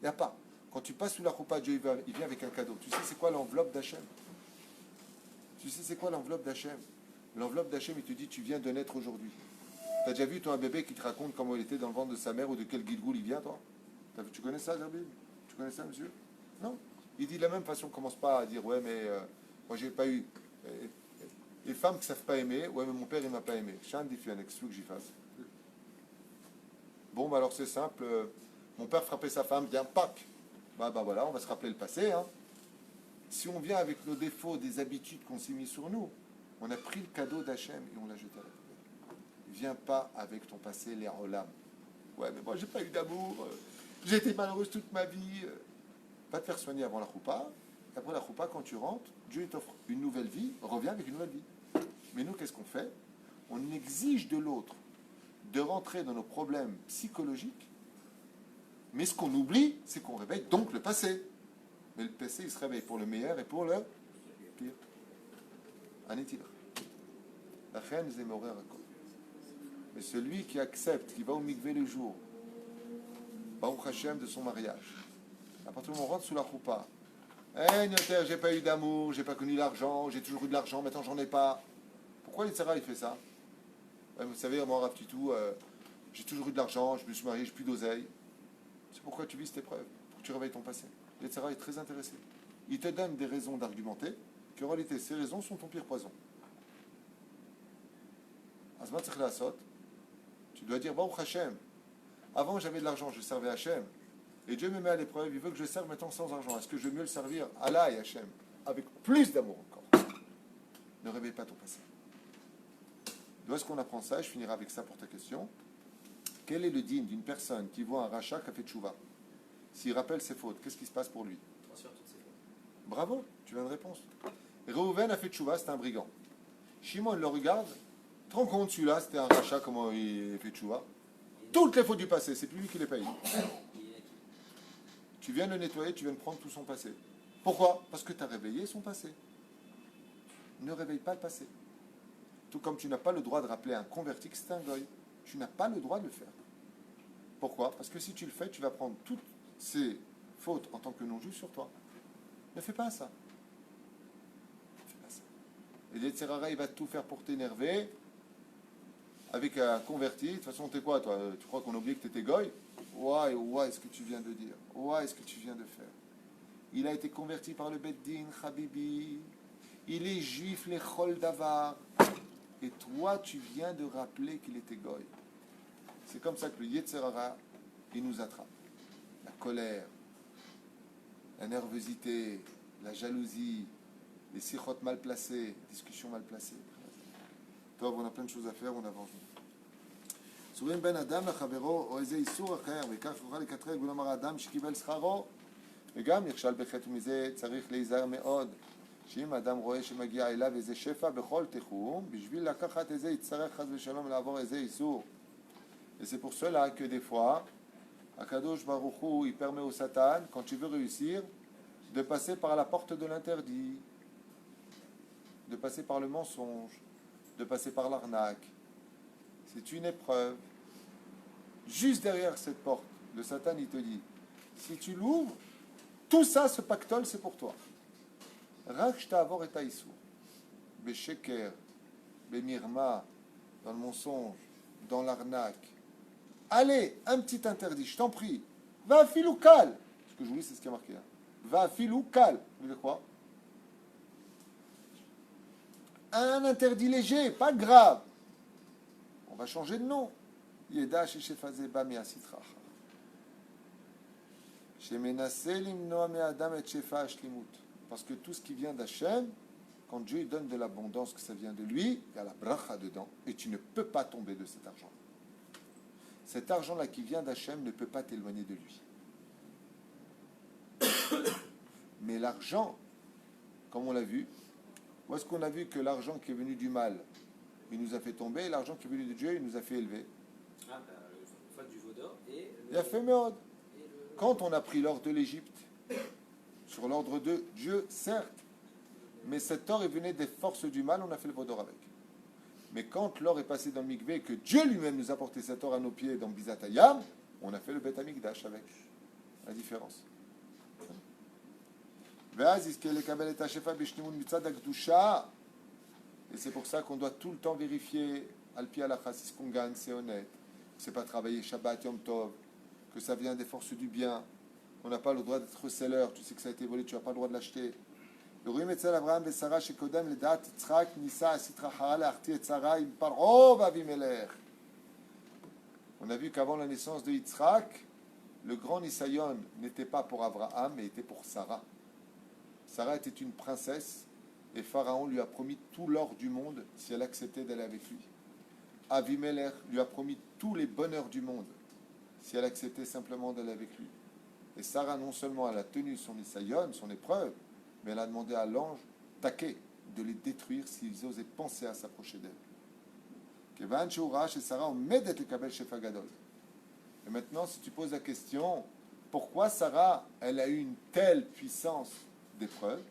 Il n'y a pas. Quand tu passes sous la roupa, Dieu il vient avec un cadeau. Tu sais c'est quoi l'enveloppe d'Hachem? Tu sais c'est quoi l'enveloppe d'Hachem? L'enveloppe d'Hachem, il te dit, tu viens de naître aujourd'hui. Tu as déjà vu, toi, un bébé qui te raconte comment il était dans le ventre de sa mère ou de quel guilgoul il vient, toi? Tu connais ça, Zerbib? Tu connais ça, monsieur? Non. Il dit de la même façon, commence pas à dire, ouais, mais moi, j'ai pas eu... les femmes qui ne savent pas aimer, ouais, mais mon père, il m'a pas aimé. Chan dit, qu'est-ce que j'y fasse? Bon, bah alors c'est simple. Mon père frappait sa femme, bien, pac! Bah voilà, on va se rappeler le passé. Hein. Si on vient avec nos défauts, des habitudes qu'on s'est mis sur nous, on a pris le cadeau d'Hachem et on l'a jeté à la poubelle. Viens pas avec ton passé, les rolam. Ouais, mais moi j'ai pas eu d'amour, j'ai été malheureuse toute ma vie. Va te faire soigner avant la choupa. Après la choupa, quand tu rentres, Dieu t'offre une nouvelle vie, reviens avec une nouvelle vie. Mais nous, qu'est-ce qu'on fait? On exige de l'autre de rentrer dans nos problèmes psychologiques. Mais ce qu'on oublie, c'est qu'on réveille donc le passé. Mais le passé, il se réveille pour le meilleur et pour le pire. Anitil. La reine des Morers. Mais celui qui accepte, qui va au mikvé le jour, Baruch Hashem de son mariage, à partir du moment où on rentre sous la choupa, Nyoter, j'ai pas eu d'amour, j'ai pas connu l'argent, j'ai toujours eu de l'argent, maintenant j'en ai pas. Pourquoi l'Yitzhara il fait ça? Vous savez, moi, Rav Titou, j'ai toujours eu de l'argent, je me suis marié, j'ai plus d'oseille. C'est pourquoi tu vis cette épreuve, pour que tu réveilles ton passé. L'Yitzhara est très intéressé. Il te donne des raisons d'argumenter, qu'en réalité, ces raisons sont ton pire poison. Azmat Tzechla Asot, tu dois dire, Baruch Hashem, avant j'avais de l'argent, je servais Hashem, et Dieu me met à l'épreuve, il veut que je serve maintenant sans argent. Est-ce que je veux mieux le servir Allah et Hashem, avec plus d'amour encore? Ne réveille pas ton passé. D'où est-ce qu'on apprend ça? Je finirai avec ça pour ta question. Quel est le digne d'une personne qui voit un rachat qui a fait tchouva? S'il rappelle ses fautes, qu'est-ce qui se passe pour lui? Transfère toutes ses fautes. Bravo, tu as une réponse. Reuven a fait tchouva, c'est un brigand. Shimon le regarde, te rends compte, celui-là, c'était un rachat, comment il fait tchouva? Toutes les fautes du passé, c'est plus lui qui les paye. Tu viens de le nettoyer, tu viens de prendre tout son passé. Pourquoi? Parce que tu as réveillé son passé. Ne réveille pas le passé. Tout comme tu n'as pas le droit de rappeler un converti que c'est un goy. Tu n'as pas le droit de le faire. Pourquoi? Parce que si tu le fais, tu vas prendre toutes ces fautes en tant que non-juif sur toi. Ne fais pas ça. Ne fais pas ça. Et l'Yetzirara, il va tout faire pour t'énerver avec un converti. De toute façon, t'es quoi, toi? Tu crois qu'on a oublié que tu étais goy? Ouais, est-ce que tu viens de dire? Ouais, est-ce que tu viens de faire? Il a été converti par le Beddin, Habibi. Il est juif, les Chol Davar. Et toi, tu viens de rappeler qu'il était goy. C'est comme ça que le Yetzirara, il nous attrape. La colère, la nervosité, la jalousie, les sikhot mal placés, les discussions mal placées. Toi, on a plein de choses à faire, on avance. סורים בין אדם לחברו או איזה איסור אחר, וכך יוכל לקטרג ולומר האדם שקיבל שכרו, וגם נכשל בחטא מזה, צריך להיזהר מאוד, שאם האדם רואה שמגיע אליו איזה שפע בכל תחום, בשביל לקחת איזה יצטרך חס ושלום לעבור איזה איסור. Et c'est pour cela que des fois, Akadosh Baruch Hu, il permet au Satan, quand tu veux réussir, de passer par la porte de l'interdit, de passer par le mensonge, de passer par l'arnaque. C'est une épreuve. Juste derrière cette porte, le Satan, il te dit, si tu l'ouvres, tout ça, ce pactole, c'est pour toi. Rak t'avor et taïsou. Besheker, bemirma, dans le mensonge, dans l'arnaque, allez, un petit interdit, je t'en prie. Va filou cal. Ce que je vous dis, c'est ce qui est marqué. Hein. Va filou cal. Vous voulez quoi? Un interdit léger, pas grave. On va changer de nom. Yeda sheshefazé ba me'asitra. Shemenase limnoa me'adam et shefa ashlimut. Parce que tout ce qui vient d'Hachem, quand Dieu il donne de l'abondance, que ça vient de lui, il y a la bracha dedans, et tu ne peux pas tomber de cet argent. Cet argent-là qui vient d'Hachem ne peut pas t'éloigner de lui. Mais l'argent, comme on l'a vu, où est-ce qu'on a vu que l'argent qui est venu du mal, il nous a fait tomber, et l'argent qui est venu de Dieu, il nous a fait élever? Ah, bah, le fait du veau d'or et Il a fait méode. Quand on a pris l'or de l'Égypte, sur l'ordre de Dieu, certes, mais cet or est venu des forces du mal, on a fait le veau d'or avec. Mais quand l'or est passé dans le mikvé, que Dieu lui-même nous a porté cet or à nos pieds dans Bizatayam, on a fait le Bet Amikdash avec. La différence. Et c'est pour ça qu'on doit tout le temps vérifier Al-Pi Alakha, si ce qu'on gagne, c'est honnête. C'est pas travailler Shabbat Yom Tov, que ça vient des forces du bien. On n'a pas le droit d'être reseller. Tu sais que ça a été volé, tu n'as pas le droit de l'acheter. On a vu qu'avant la naissance de Yitzhak, le grand Nisayon n'était pas pour Abraham, mais était pour Sarah. Sarah était une princesse et Pharaon lui a promis tout l'or du monde si elle acceptait d'aller avec lui. Avimelech lui a promis tous les bonheurs du monde si elle acceptait simplement d'aller avec lui. Et Sarah, non seulement elle a tenu son Nisayon, son épreuve, mais elle a demandé à l'ange Taquet de les détruire s'ils osaient penser à s'approcher d'elle. Et maintenant, si tu poses la question, pourquoi Sarah, elle a eu une telle puissance d'épreuve?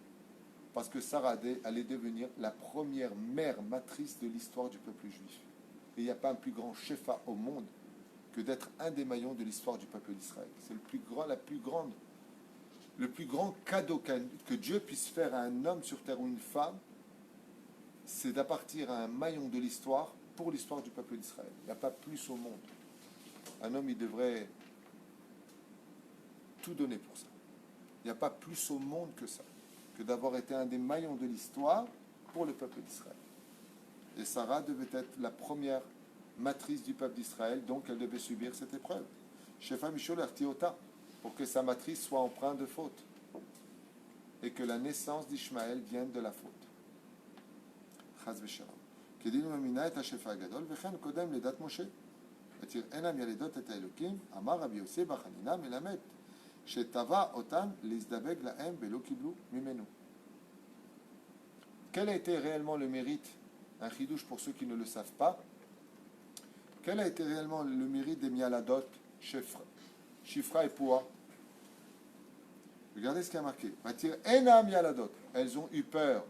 Parce que Sarah allait devenir la première mère matrice de l'histoire du peuple juif. Et il n'y a pas un plus grand shefa au monde que d'être un des maillons de l'histoire du peuple d'Israël. C'est le plus grand cadeau que Dieu puisse faire à un homme sur terre ou une femme, c'est d'appartenir à un maillon de l'histoire pour l'histoire du peuple d'Israël. Il n'y a pas plus au monde. Un homme, il devrait tout donner pour ça. Il n'y a pas plus au monde que ça, que d'avoir été un des maillons de l'histoire pour le peuple d'Israël. Et Sarah devait être la première matrice du peuple d'Israël, donc elle devait subir cette épreuve. Shefa Mishol Artiota, pour que sa matrice soit empreinte de faute et que la naissance d'Ishmaël vienne de la faute. Chaz v'shalom. Kedinu mamina et ha-shefa gadol v'chen kodem ledat Moshe. Atir enam yaledot et ha-Elokim amar Rabbi Yosef bar Hanina melamed shetava otam lizdaveg lahem velo kiblu mimenu. Quel a été réellement le mérite, un chidouche pour ceux qui ne le savent pas, quel a été réellement le mérite des Mialadot, Shifra et Poua? Regardez ce qui a marqué. Matir Ena Mialadot. Elles ont eu peur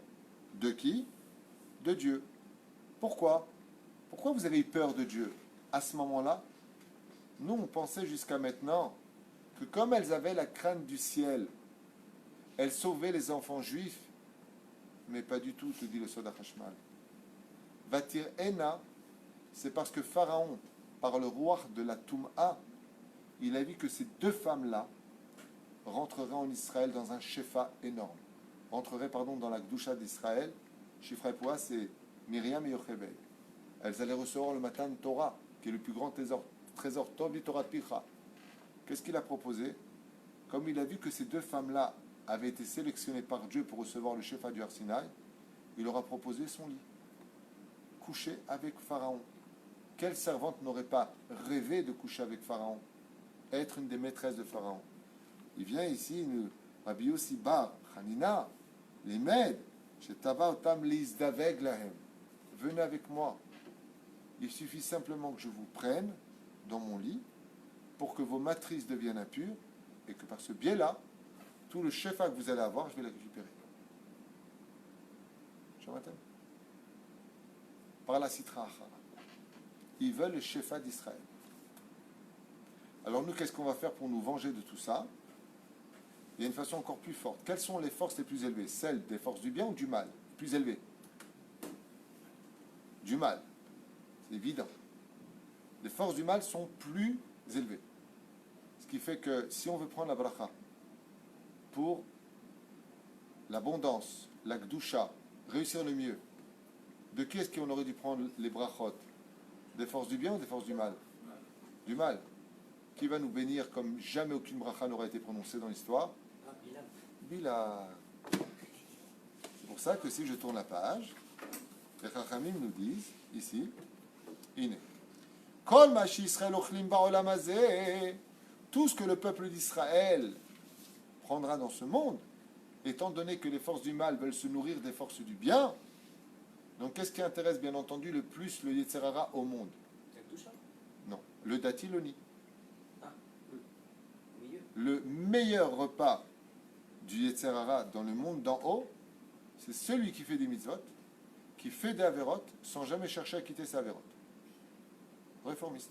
de qui? De Dieu. Pourquoi? Pourquoi vous avez eu peur de Dieu? À ce moment-là, nous, on pensait jusqu'à maintenant que comme elles avaient la crainte du ciel, elles sauvaient les enfants juifs, mais pas du tout, te dit le Soda Hashmal. Vatir Ena, c'est parce que Pharaon, par le roi de la Toum'a, il a vu que ces deux femmes-là rentreraient en Israël dans un shefa énorme. Rentreraient, dans la Gdusha d'Israël. Shifra et Poua, c'est Myriam et Yochebed. Elles allaient recevoir le matin de Torah, qui est le plus grand trésor Tov du Torah Picha. Qu'est-ce qu'il a proposé? Comme il a vu que ces deux femmes-là avaient été sélectionnées par Dieu pour recevoir le shefa du Har Sinaï, il leur a proposé son lit. Coucher avec Pharaon. Quelle servante n'aurait pas rêvé de coucher avec Pharaon, être une des maîtresses de Pharaon? Il vient ici, Rabbi Yossi bar Hanina, les Mèdes, chez Tava Otam Lizdaveg Lahem. Venez avec moi. Il suffit simplement que je vous prenne dans mon lit pour que vos matrices deviennent impures et que par ce biais-là, tout le shefa que vous allez avoir, je vais le récupérer. Par la Sitra Achara. Ils veulent le shefa d'Israël. Alors nous, qu'est-ce qu'on va faire pour nous venger de tout ça? Il y a une façon encore plus forte. Quelles sont les forces les plus élevées? Celles des forces du bien ou du mal? Plus élevées? Du mal. C'est évident. les forces du mal sont plus élevées. Ce qui fait que si on veut prendre la bracha pour l'abondance, la gdusha, réussir le mieux, de qui est-ce qu'on aurait dû prendre les brachot? Des forces du bien ou des forces du mal? Du mal. Qui va nous bénir comme jamais aucune bracha n'aurait été prononcée dans l'histoire? Ah, Bilam. Bila. C'est pour ça que si je tourne la page, les Chachamim nous disent, ici, Iné. Kol ma Yisrael ochlim ba'olam hazeh, tout ce que le peuple d'Israël prendra dans ce monde, étant donné que les forces du mal veulent se nourrir des forces du bien, donc qu'est-ce qui intéresse bien entendu le plus le Yetzer Hara au monde? Yakdusha. Non, le datiloni. Ah, au milieu. Le meilleur repas du Yetzer Hara dans le monde d'en haut, c'est celui qui fait des mitzvot, qui fait des avérotes, sans jamais chercher à quitter ses avérotes. Réformiste.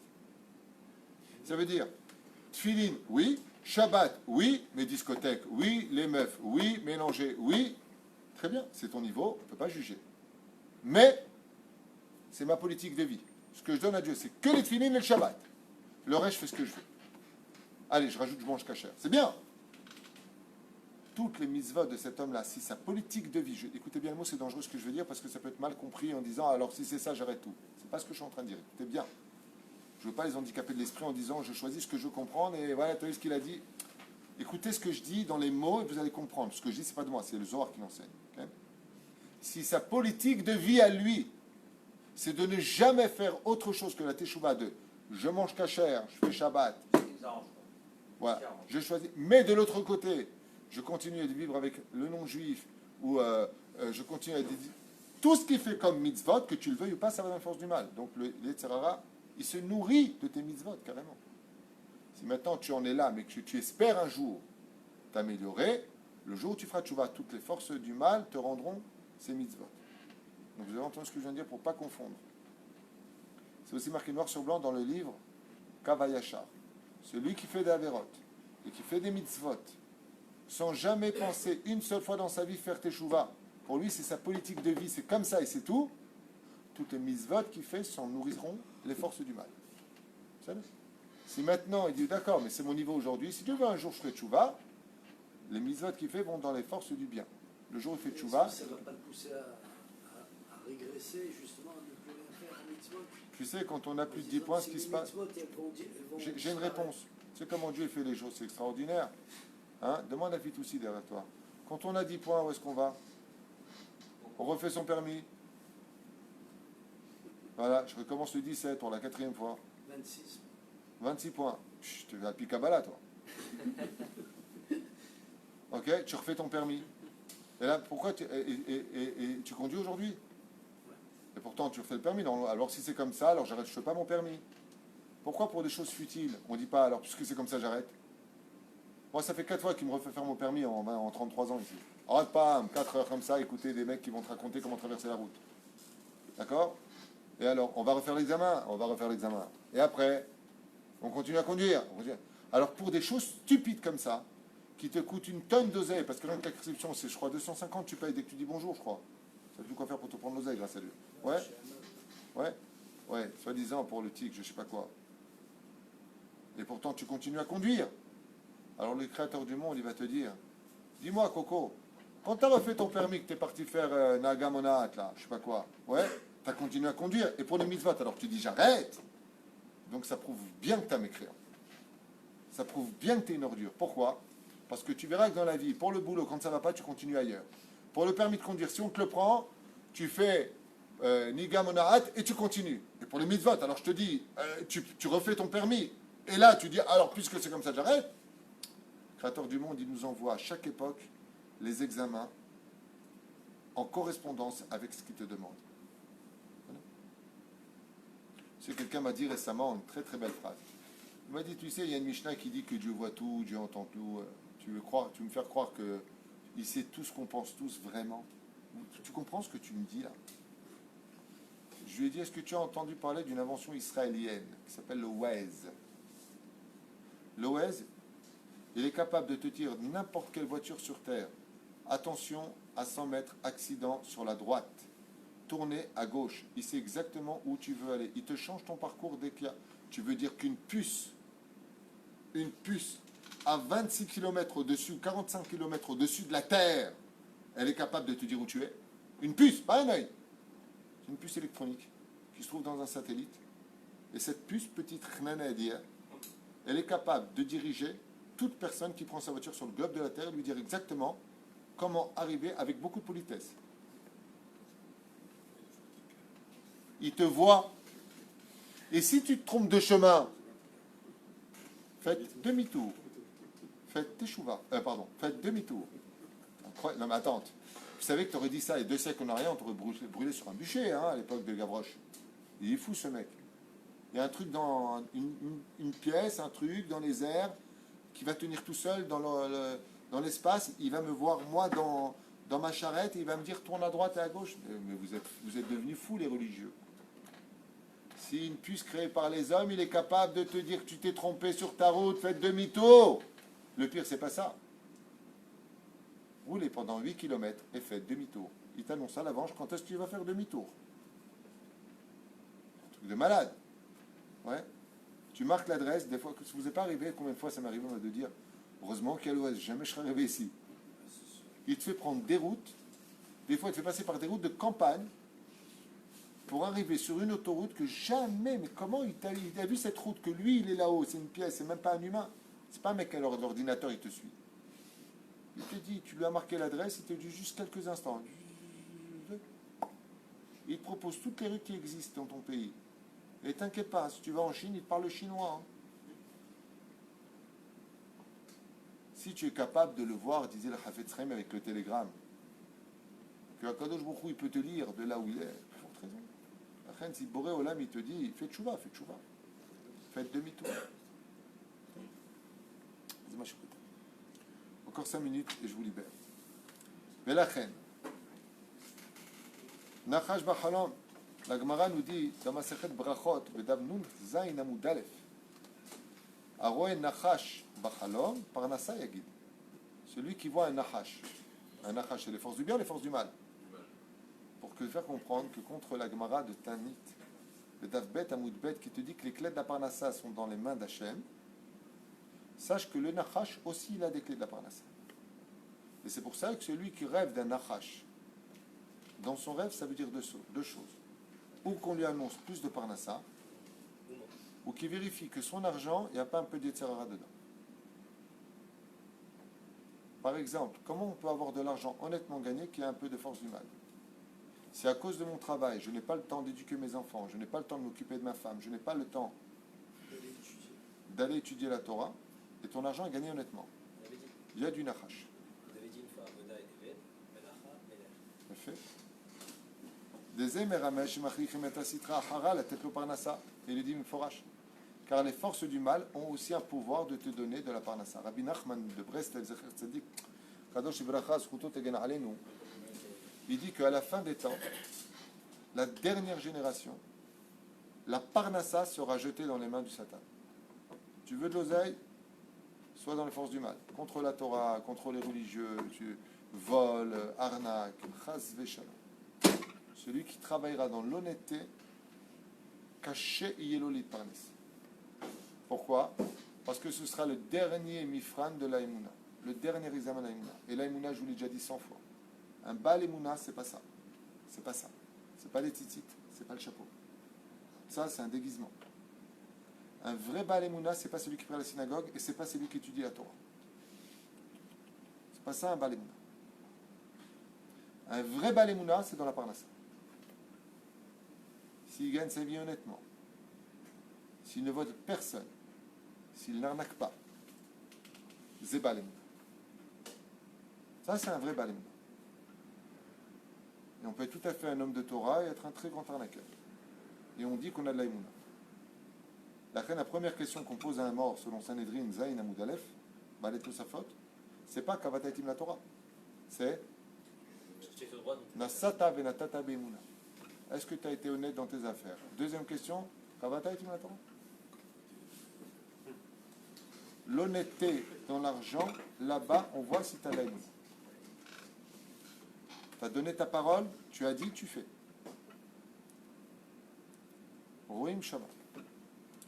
Ça veut dire, tfilin, oui, Shabbat, oui, mais discothèques, oui, les meufs, oui, mélanger, oui. Très bien, c'est ton niveau, on ne peut pas juger. Mais, c'est ma politique de vie. Ce que je donne à Dieu, c'est que les tfilin et le Shabbat. Le reste, je fais ce que je veux. Allez, je rajoute, je mange cachère. C'est bien. Toutes les mitzvot de cet homme-là, si sa politique de vie, écoutez bien le mot, c'est dangereux ce que je veux dire, parce que ça peut être mal compris en disant, alors si c'est ça, j'arrête tout. C'est pas ce que je suis en train de dire. Écoutez bien. Je ne veux pas les handicaper de l'esprit en disant, je choisis ce que je veux comprendre, et voilà, tu as vu ce qu'il a dit. Écoutez ce que je dis dans les mots, et vous allez comprendre. Ce que je dis, c'est pas de moi, c'est le Zohar qui l'enseigne. Okay? Si sa politique de vie à lui, c'est de ne jamais faire autre chose que la teshuva de je mange cachère, je fais Shabbat, voilà, je choisis. Mais de l'autre côté, je continue à vivre avec le non-juif, ou je continue à... Tout ce qui fait comme mitzvot, que tu le veuilles ou pas, ça va dans la force du mal. Donc le Yetzer Hara, il se nourrit de tes mitzvot, carrément. Si maintenant tu en es là, mais que tu espères un jour t'améliorer, le jour où tu feras tchouva, toutes les forces du mal te rendront ces mitzvot. Donc vous avez entendu ce que je viens de dire pour ne pas confondre. C'est aussi marqué noir sur blanc dans le livre Kavayachar. Celui qui fait des avérotes et qui fait des mitzvot, sans jamais penser une seule fois dans sa vie faire teshuva, pour lui c'est sa politique de vie, c'est comme ça et c'est tout, toutes les mitzvot qu'il fait s'en nourriront les forces du mal. Vous savez? Si maintenant il dit d'accord, mais c'est mon niveau aujourd'hui, si Dieu veut un jour je ferai teshuva, les mitzvot qu'il fait vont dans les forces du bien. Le jour où il fait teshuva, Ça ne va pas le pousser à régresser, justement, à ne plus rien faire en mitzvot. tu sais, quand on a plus de 10 points, ce qui se passe... J'ai une réponse. Tu sais comment Dieu fait les choses, c'est extraordinaire. Hein? Demande à Fitoussi derrière toi. Quand on a 10 points, où est-ce qu'on va? On refait son permis. Voilà, je recommence le 17 pour la 4e fois. 26. 26 points. Chut, tu vas à Picabala, toi. Ok, tu refais ton permis. Et là, pourquoi et tu conduis aujourd'hui? Et pourtant, tu refais le permis. Non, alors, si c'est comme ça, alors j'arrête, je ne fais pas mon permis. Pourquoi pour des choses futiles, on ne dit pas, alors, puisque c'est comme ça, j'arrête? Moi, ça fait 4 fois qu'il me refait faire mon permis en 33 ans ici. Arrête pas, 4 heures comme ça, écouter des mecs qui vont te raconter comment traverser la route. D'accord? Et alors, on va refaire l'examen. Et après, on continue à conduire. Alors, pour des choses stupides comme ça, qui te coûtent une tonne d'oseille, parce que là, la prescription, c'est, je crois, 250, tu payes dès que tu dis bonjour, je crois. Ça fait quoi faire pour te prendre l'oseille grâce à Dieu. Ouais, soi-disant pour le tic, je sais pas quoi. Et pourtant, tu continues à conduire. Alors, le créateur du monde, il va te dire, dis-moi, Coco, quand tu as refait ton permis, que tu es parti faire Naga Monahat, là, je sais pas quoi, ouais, tu as continué à conduire. Et pour les mitzvot, alors tu dis, j'arrête. Donc, ça prouve bien que tu as mécréant. Ça prouve bien que tu es une ordure. Pourquoi? Parce que tu verras que dans la vie, pour le boulot, quand ça ne va pas, tu continues ailleurs. Pour le permis de conduire, si on te le prend, tu fais Niga Monahat et tu continues. Et pour les mitzvot, alors je te dis, tu refais ton permis. Et là, tu dis, alors puisque c'est comme ça, j'arrête. Le Créateur du monde, il nous envoie à chaque époque les examens en correspondance avec ce qu'il te demande. Voilà. C'est quelqu'un m'a dit récemment une très très belle phrase. Il m'a dit, tu sais, il y a une Mishnah qui dit que Dieu voit tout, Dieu entend tout. Tu veux me faire croire qu'il sait tout ce qu'on pense tous vraiment. Tu comprends ce que tu me dis là? Je lui ai dit, est-ce que tu as entendu parler d'une invention israélienne qui s'appelle le Waze? Le Waze, il est capable de te dire n'importe quelle voiture sur Terre. Attention, à 100 mètres, accident sur la droite. Tournez à gauche. Il sait exactement où tu veux aller. Il te change ton parcours dès qu'il y a... tu veux dire qu'une puce à 26 km au-dessus, 45 km au-dessus de la Terre, elle est capable de te dire où tu es. Une puce, pas un œil. C'est une puce électronique qui se trouve dans un satellite. Et cette puce, petite Khnanadia, elle est capable de diriger toute personne qui prend sa voiture sur le globe de la Terre et lui dire exactement comment arriver avec beaucoup de politesse. Il te voit. Et si tu te trompes de chemin, faites demi-tour. Faites teshuva. Faites demi-tour. Non mais attends, vous savez que tu aurais dit ça il y a 2 siècles en arrière, on t'aurait brûlé sur un bûcher à l'époque de Gavroche. Il est fou ce mec. Il y a un truc dans une pièce, un truc dans les airs qui va tenir tout seul dans l'espace. Il va me voir moi dans ma charrette et il va me dire tourne à droite et à gauche. Mais vous êtes devenus fous les religieux. Si une puce créée par les hommes, il est capable de te dire que tu t'es trompé sur ta route, faites demi-tour. Le pire, c'est pas ça. Roulez pendant 8 km et faites demi-tour. Il t'annonce à l'avance quand est-ce que tu vas faire demi-tour. Un truc de malade. Ouais. Tu marques l'adresse, des fois, ça vous est pas arrivé, combien de fois ça m'est arrivé de dire heureusement qu'à l'ouest, jamais je serai arrivé ici. Il te fait prendre des routes, des fois il te fait passer par des routes de campagne pour arriver sur une autoroute que jamais, mais comment il a vu cette route que lui il est là-haut, c'est une pièce, c'est même pas un humain, c'est pas un mec à l'ordinateur, il te suit. Il te dit, tu lui as marqué l'adresse, il te dit juste quelques instants. Il te propose toutes les routes qui existent dans ton pays. Et t'inquiète pas, si tu vas en Chine, il te parle chinois. Hein. Si tu es capable de le voir, disait le Hafetz Chaim avec le télégramme, que Akadosh Baruch Hu, il peut te lire de là où il est, pour raison. La reine, si Boré Olam, il te dit, fais tchouva. Faites demi-tour. Dis-moi, je écoute. Encore 5 minutes et je vous libère. Mais la reine, Nachash Bachalom, la Gemara nous dit dans Masechet Brachot, Bedav Nun Zayin Amud Aleph, Aroé Nachash Bachalom, Parnassa Yagid. Celui qui voit un Nachash. Un Nachash, c'est les forces du bien, les forces du mal. Pour que faire comprendre que contre la Gemara de Tanit, Bedav Bet Amud Bet, qui te dit que les clés de la Parnassa sont dans les mains d'Hachem, sache que le Nachash aussi, il a des clés de la Parnassa. Et c'est pour ça que celui qui rêve d'un Nachash, dans son rêve, ça veut dire deux choses. Ou qu'on lui annonce plus de Parnassa, ou qu'il vérifie que son argent, il n'y a pas un peu d'Yetzirara dedans. Par exemple, comment on peut avoir de l'argent honnêtement gagné qui a un peu de force du mal? Si à cause de mon travail, je n'ai pas le temps d'éduquer mes enfants, je n'ai pas le temps de m'occuper de ma femme, je n'ai pas le temps d'aller étudier la Torah, et ton argent est gagné honnêtement. Il y a du Nachash. Vous avez dit une fois, Avoda et Eved, Melacha, Melech. Parfait. Et il dit Meforash. Car les forces du mal ont aussi un pouvoir de te donner de la Parnassa. Rabbi Nachman de Brest, il dit qu'à la fin des temps, la dernière génération, la Parnassa sera jetée dans les mains du Satan. Tu veux de l'oseille? Sois dans les forces du mal. Contre la Torah, contre les religieux, tu voles, arnaque, chas v'shalom. Celui qui travaillera dans l'honnêteté, caché yelolit parnes. Pourquoi? Parce que ce sera le dernier mifran de l'aïmouna, le dernier examen d'aïmouna. Et l'aïmouna, je vous l'ai déjà dit 100 fois. Un bal émouna, c'est pas ça. C'est pas ça. C'est pas les titites, c'est pas le chapeau. Ça, c'est un déguisement. Un vrai bal émouna, c'est pas celui qui prie à la synagogue et c'est pas celui qui étudie la Torah. C'est pas ça un bal émouna. Un vrai bal émouna, c'est dans la parnassa. S'il gagne sa vie honnêtement, s'il ne vote personne, s'il n'arnaque pas, c'est bal émouna. Ça, c'est un vrai bal émouna. Et on peut être tout à fait un homme de Torah et être un très grand arnaqueur. Et on dit qu'on a de l'aïmouna. La première question qu'on pose à un mort, selon Sanhedrin, Zayin Amud Aleph, Balet Tosafot, c'est pas Kavataitim la Torah. C'est Nasata venatata be'emuna. Est-ce que tu as été honnête dans tes affaires? Deuxième question, Kavataitim la Torah. L'honnêteté dans l'argent, là-bas, on voit si tu as l'aïmouna. Tu as donné ta parole, tu as dit, tu fais. Roim Shabbat.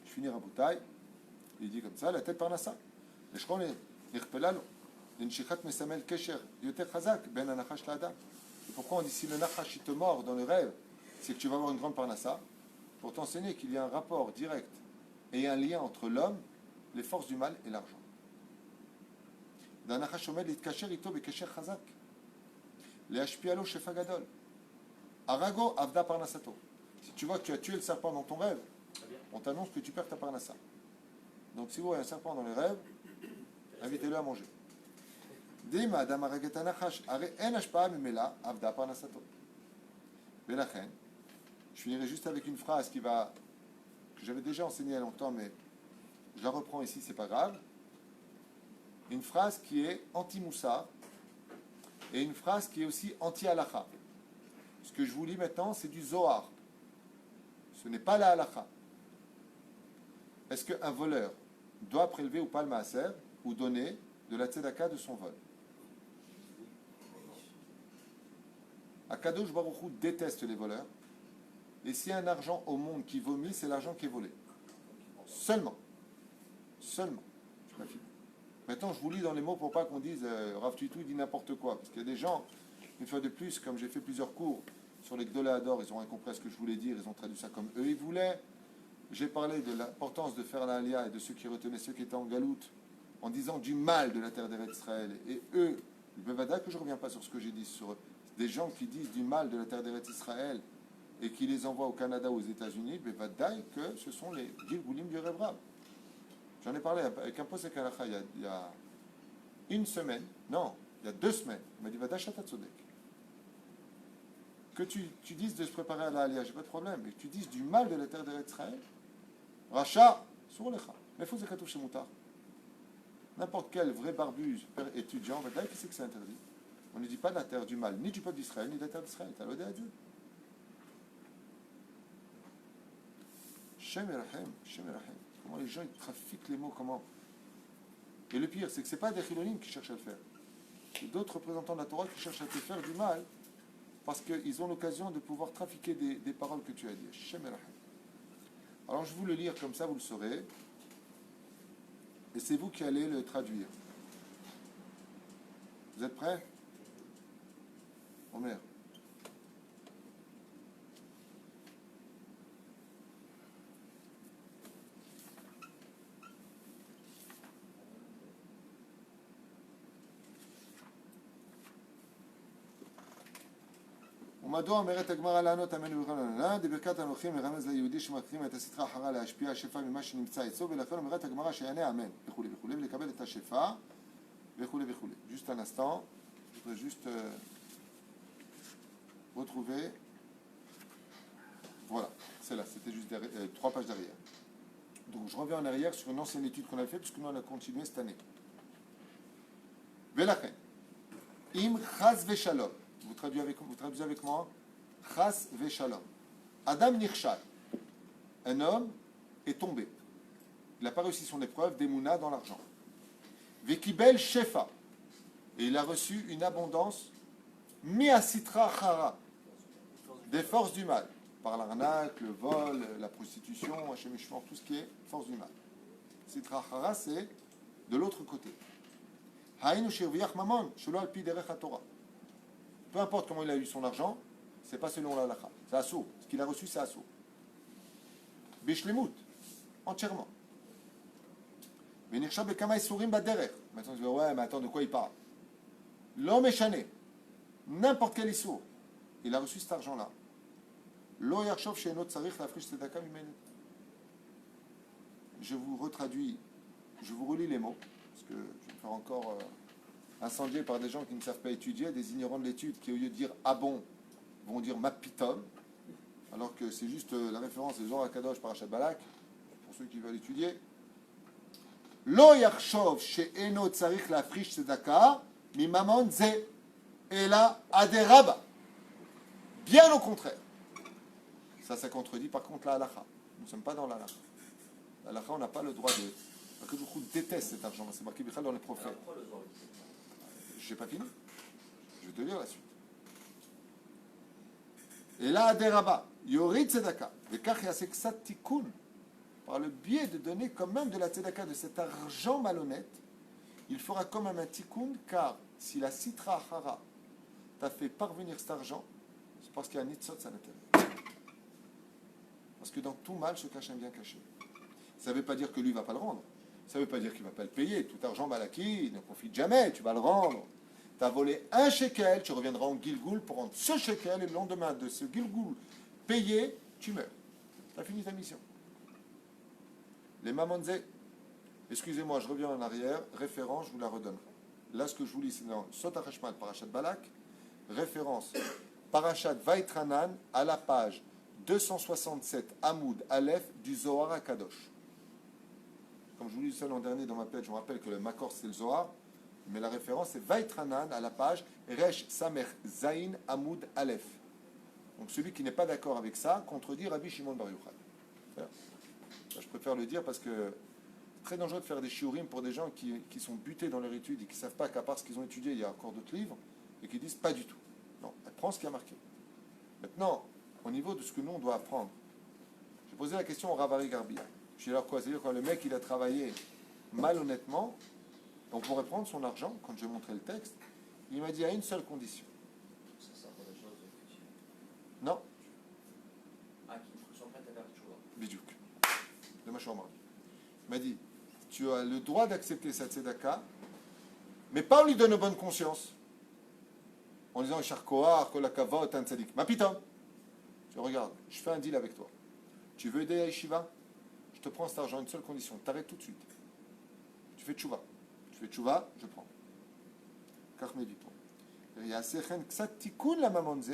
Je finis Rabotai, il dit comme ça, la tête parnassa. Et je connais, nirpelalo, l'inchichat mesamel kesher, yoter chazak, ben anachash la adam. Et pourquoi on dit si le nachash il te mord dans le rêve, c'est que tu vas avoir une grande parnassa, pour t'enseigner qu'il y a un rapport direct et un lien entre l'homme, les forces du mal et l'argent. D'anachash omed litkacher ito bekesher chazak. Leashpialo shefa gadol. Arago avda parnasato. Si tu vois que tu as tué le serpent dans ton rêve, on t'annonce que tu perds ta parnassa. Donc si vous voyez un serpent dans les rêves, invitez-le à manger. Dima adam araget anachash are en ashpa memela avda parnasato. Belachen. Je finirai juste avec une phrase que j'avais déjà enseignée il y a longtemps, mais je la reprends ici, c'est pas grave. Une phrase qui est anti-moussard et une phrase qui est aussi anti-halakha. Ce que je vous lis maintenant, c'est du Zohar. Ce n'est pas la halakha. Est-ce qu'un voleur doit prélever ou pas le maaser ou donner de la tzedaka de son vol? Akadosh Baruch Hu déteste les voleurs. Et s'il y a un argent au monde qui vomit, c'est l'argent qui est volé. Seulement. Seulement. Je m'affirme. Maintenant, je vous lis dans les mots pour pas qu'on dise Rav Tuitou dit n'importe quoi. Parce qu'il y a des gens, une fois de plus, comme j'ai fait plusieurs cours sur les Gdoléador, ils ont rien compris à ce que je voulais dire, ils ont traduit ça comme eux ils voulaient. J'ai parlé de l'importance de faire l'Aliyah et de ceux qui retenaient ceux qui étaient en galoute, en disant du mal de la terre d'Israël. Et eux, le Bevada, que je ne reviens pas sur ce que j'ai dit sur eux, des gens qui disent du mal de la terre d'Israël et qui les envoient au Canada ou aux États-Unis, Bevadaï, que ce sont les Gilgoulim du Revrab. J'en ai parlé avec un posek halakha il y a une semaine, non, il y a 2 semaines. Il m'a dit Vadash Atatzodek. Que tu dises de se préparer à la Aliyah, j'ai pas de problème, mais que tu dises du mal de la terre d'Israël, Racha, sur lecha. Mais il faut que chez Moutar. N'importe quel vrai barbuse, étudiant, Vadaï, qui sait que c'est interdit? On ne dit pas de la terre du mal, ni du peuple d'Israël, ni de la terre d'Israël. T'as l'odé à Dieu. Shem Erachem, Shem Erachem. Comment les gens ils trafiquent les mots, comment. Et le pire, c'est que ce n'est pas des chilonim qui cherchent à le faire. C'est d'autres représentants de la Torah qui cherchent à te faire du mal parce qu'ils ont l'occasion de pouvoir trafiquer des paroles que tu as dit. Shem Erachem. Alors je vais vous le lire comme ça, vous le saurez. Et c'est vous qui allez le traduire. Vous êtes prêts? Omer. ומדוע אומרת הגמרא לענות אמן וברכת דברכת אנוכי מרמז ליהודי שמקרים את הסטרה החרה להשפיע השפע ממה שנמצא אצלו ולכן אומרת הגמרא שיענה אמן וכולי וכולי ולקבל את השפע וכולי וכולי. Juste un instant, je voudrais juste retrouver. Voilà, c'est là, c'était juste 3 pages derrière. Donc je reviens en arrière sur une ancienne étude qu'on a faite puisque nous on a continué cette année. ולכן, אם חס ושלום vous traduisez avec moi. Chas veshalom. Adam Nirshal. Un homme est tombé. Il n'a pas réussi son épreuve d'Emouna dans l'argent. Vekibel Shefa. Et il a reçu une abondance. Miasitra Chara. Des forces du mal. Par l'arnaque, le vol, la prostitution, tout ce qui est force du mal. Sitra Chara, c'est de l'autre côté. Haïnu Shirviach Mamon. Shelo Alpi Derech HaTorah. Peu importe comment il a eu son argent, c'est pas selon la halakha. C'est assaut. Ce qu'il a reçu, c'est assaut. Bishlemut, entièrement. Maintenant, tu dis, ouais, mais attends, de quoi il parle? L'homme est chané. N'importe quel issour. Il a reçu cet argent-là. Je vous retraduis, je vous relis les mots, parce que je vais me faire encore incendié par des gens qui ne savent pas étudier, des ignorants de l'étude qui, au lieu de dire ah bon, vont dire mapitom, alors que c'est juste la référence des Zohar Kadosh par Parashat Balak, pour ceux qui veulent étudier. Lo yarshov she'eno tzarich lafrish tzedaka mimamon ze ela aderaba. Bien au contraire. Ça contredit par contre la halakha. Nous ne sommes pas dans la halakha. La halakha, on n'a pas le droit de. Parce que beaucoup détestent cet argent. C'est marqué Bichal dans les prophètes. Je n'ai pas fini. Je vais te lire la suite. Et là, Aderaba, Yorid Tzedaka, Vekach Yasek Sat Tikun, par le biais de donner quand même de la tzedaka, de cet argent malhonnête, il fera quand même un tikkun, car si la sitra hara t'a fait parvenir cet argent, c'est parce qu'il y a un nitzot sanatel. Parce que dans tout mal se cache un bien caché. Ça ne veut pas dire que lui ne va pas le rendre. Ça ne veut pas dire qu'il ne va pas le payer. Tout argent mal acquis ne profite jamais, tu vas le rendre. Tu as volé un shekel, tu reviendras en Gilgoul pour rendre ce shekel, et le lendemain de ce Gilgoul payé, tu meurs. Tu as fini ta mission. Les mamonze, excusez-moi, je reviens en arrière, référence, je vous la redonne. Là, ce que je vous lis, c'est dans Sot HaChashmal, Parashat Balak, référence, Parashat Vaitranan, à la page 267, Hamoud Aleph, du Zohar HaKadosh. Comme je vous dis ça l'an dernier dans ma page, je me rappelle que le Makor, c'est le Zohar, mais la référence, c'est Vaitranan, à la page Resh Samer Zain, Hamoud Aleph. Donc celui qui n'est pas d'accord avec ça, contredit Rabbi Shimon Bar Yochai. Je préfère le dire parce que c'est très dangereux de faire des shiurim pour des gens qui sont butés dans leur étude et qui ne savent pas qu'à part ce qu'ils ont étudié, il y a encore d'autres livres, et qui disent pas du tout. Non, apprends ce qui a marqué. Maintenant, au niveau de ce que nous, on doit apprendre, j'ai posé la question au Ravari Garbi. Je dis alors quoi? C'est-à-dire quand le mec, il a travaillé malhonnêtement, on pourrait prendre son argent, quand je vais montrer le texte, il m'a dit à une seule condition. Ça, c'est pas la chose que tu... Non, Ah, qui sont prêts à faire tchouva. Bidjouk. De ma chambre. Il m'a dit, tu as le droit d'accepter cette tzedaka, mais pas en lui donnant bonne conscience. En disant, Charkoar, Kolakavot, un tzadik. Ma piton. Je regarde, je fais un deal avec toi. Tu veux aider à Yeshiva? Je te prends cet argent, une seule condition. T'arrêtes tout de suite. Tu fais tchouva. Tu fais tchouva, je prends. Kach méditons. Il y a Sechen Ksat Tikkun la mamonze.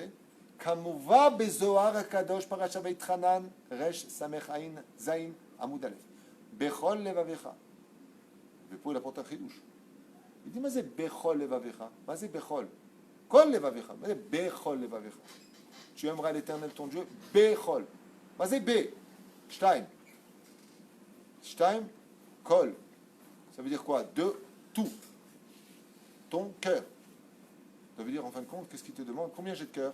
Kamuva bezohar HaKadosh parashat Vaitranan resh samech ain zain amud alef. Bechol levavecha. ופה il apporte un חידוש. Il dit, מה זה בכל לבביך? מה זה בכל? כל לבביך. מה זה בכל לבביך? Tu aimeras l'Éternel ton Dieu, bechol. מה זה ב? שתיים. שתיים, kol. Ça veut dire quoi? De tout. Ton cœur. Ça veut dire, en fin de compte, qu'est-ce qu'il te demande? Combien j'ai de cœur?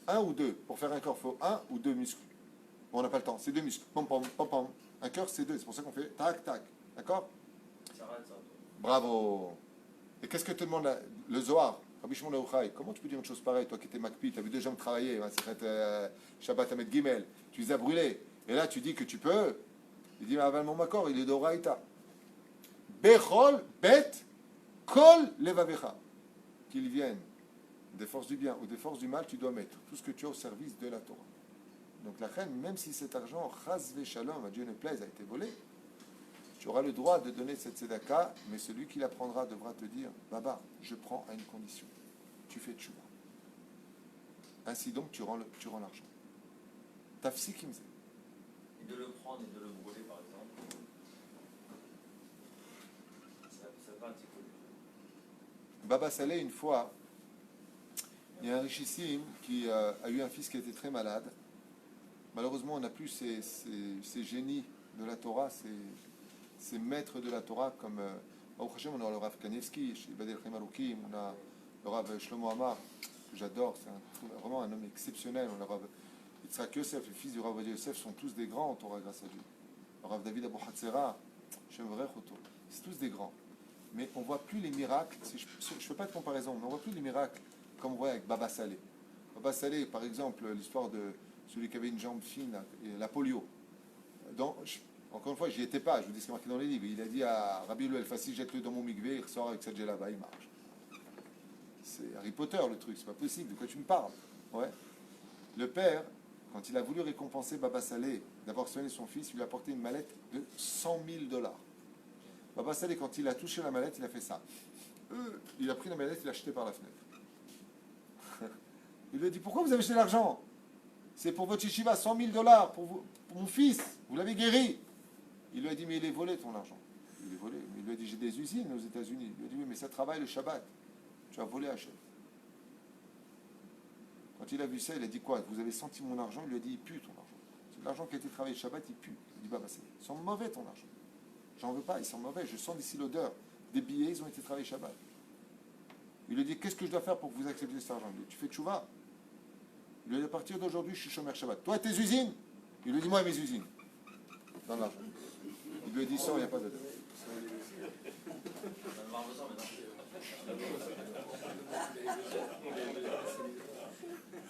Un ou deux. Pour faire un corps, il faut un ou deux muscles. Bon, on n'a pas le temps. C'est deux muscles. Pom, pom, pom, pom. Un cœur, c'est deux. C'est pour ça qu'on fait tac, tac. D'accord? Ça rate, ça. Bravo. Et qu'est-ce que te demande le Zohar? Rabbi Shimon Bar Yochai, comment tu peux dire une chose pareille, toi qui étais Makpi, tu as vu deux gens travailler, Shabbat Amet Gimel, tu les as brûlés, et là tu dis que tu peux. Il dit, mais avant mon Makor, il est d'Oraïta. Bechol, bet, kol levavecha. Qu'ils viennent des forces du bien ou des forces du mal, tu dois mettre tout ce que tu as au service de la Torah. Donc la reine, même si cet argent, chas ve shalom, à Dieu ne plaise, a été volé, tu auras le droit de donner cette tzedaka, mais celui qui la prendra devra te dire, Baba, je prends à une condition. Tu fais tchouva. Ainsi donc, tu rends l'argent. Tafsi kimze. Et de le prendre et de le brûler, par exemple, ça va un petit peu. Baba Saleh, une fois, il y a un richissime qui a eu un fils qui était très malade. Malheureusement, on n'a plus ces génies de la Torah, ces maîtres de la Torah, comme Baruch Hashem, on a le Rav Kanevski, chez Badel Chaim Aloukim, on a le Rav Shlomo Amar, que j'adore, c'est vraiment un homme exceptionnel. On a le Rav Yitzhak Yosef, les fils du Rav Yosef sont tous des grands en Torah grâce à Dieu. Le Rav David Abou Hatzera, Shem Vrech Oto, c'est tous des grands. Mais on ne voit plus les miracles, je ne fais pas de comparaison, mais on ne voit plus les miracles comme on voit avec Baba Saleh. Baba Saleh, par exemple, l'histoire de celui qui avait une jambe fine, la polio. Encore une fois, j'y étais pas, je vous dis ce qui est marqué dans les livres. Il a dit à Rabbi Louel Fassi, jette-le dans mon migvé, il ressort avec cette djellaba, il marche. C'est Harry Potter le truc, c'est pas possible, de quoi tu me parles? Ouais. Le père, quand il a voulu récompenser Baba Saleh d'avoir soigné son fils, il lui a apporté une mallette de $100,000. Baba Saleh, quand il a touché la mallette, il a fait ça. Il a pris la mallette, il l'a jetée par la fenêtre. Il lui a dit, pourquoi vous avez jeté l'argent? C'est pour votre yeshiva, $100,000 pour mon fils, vous l'avez guéri. Il lui a dit, mais il est volé ton argent. Il est volé. Il lui a dit, j'ai des usines aux États-Unis. Il lui a dit, oui, mais ça travaille le Shabbat. Tu as volé Hachem. Quand il a vu ça, il a dit quoi? Vous avez senti mon argent? Il lui a dit, il pue ton argent. C'est l'argent qui a été travaillé le Shabbat, il pue. Il dit, bah, ils sont mauvais ton argent. J'en veux pas, ils sont mauvais. Je sens d'ici l'odeur. Des billets, ils ont été travaillés Shabbat. Il lui a dit, qu'est-ce que je dois faire pour que vous acceptiez cet argent? Il lui a dit, tu fais tchouva. Il lui a dit, à partir d'aujourd'hui, je suis chômeur Shabbat. Toi et tes usines? Il lui a dit, moi et mes usines. dans l'argent. Il lui a dit 100, il n'y a pas d'odeur. On en a marre de ça maintenant.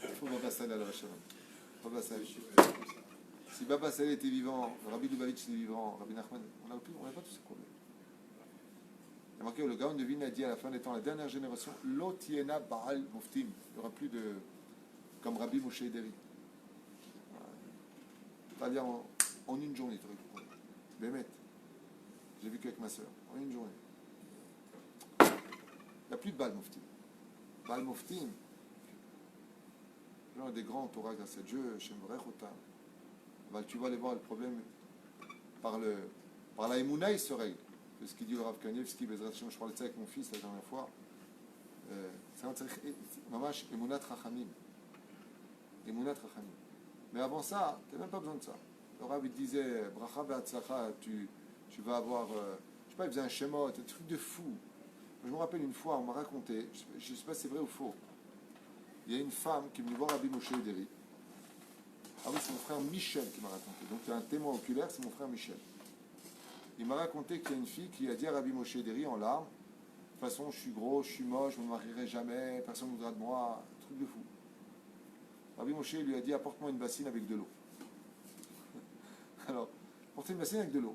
Il faut Baba Saleh à la Vachavon. Baba Saleh. Si Baba Saleh était vivant, Rabbi Lubavitch était vivant, Rabbi Nachman, on n'a pas tous ces problèmes. Il y a marqué, le Gaon de Vilna a dit à la fin des temps, la dernière génération, Lotiena Baal Muftim. Il n'y aura plus de. Comme Rabbi Moshe Ederi. C'est-à-dire en une journée, tu aurais compris. Bémet. J'ai vécu avec ma soeur. En une journée. Il n'y a plus de Baal Muftim. Baal Muftim. Il y a des grands Torah grâce à Dieu, Shem Vrechotam. Tu vas aller voir le problème par la Emouna, il se règle. C'est ce qu'il dit le Rav Kanievski, je parlais de ça avec mon fils la dernière fois. C'est Mamash Emunat Rachamim. Emunat Rachamim. Mais avant ça, tu n'as même pas besoin de ça. Le Rav il disait, Bracha Be'atzlacha, tu vas avoir, je sais pas, il faisait un schéma, un truc de fou. Je me rappelle une fois, on m'a raconté, je ne sais pas si c'est vrai ou faux, il y a une femme qui est venue voir Rabbi Moshe Ederi. Ah oui, c'est mon frère Michel qui m'a raconté. Donc il y a un témoin oculaire, c'est mon frère Michel. Il m'a raconté qu'il y a une fille qui a dit à Rabbi Moshe Ederi en larmes, de toute façon, je suis gros, je suis moche, je ne me marierai jamais, personne ne voudra de moi, un truc de fou. Rabbi Moshe lui a dit, apporte-moi une bassine avec de l'eau. Alors, apportez une bassine avec de l'eau.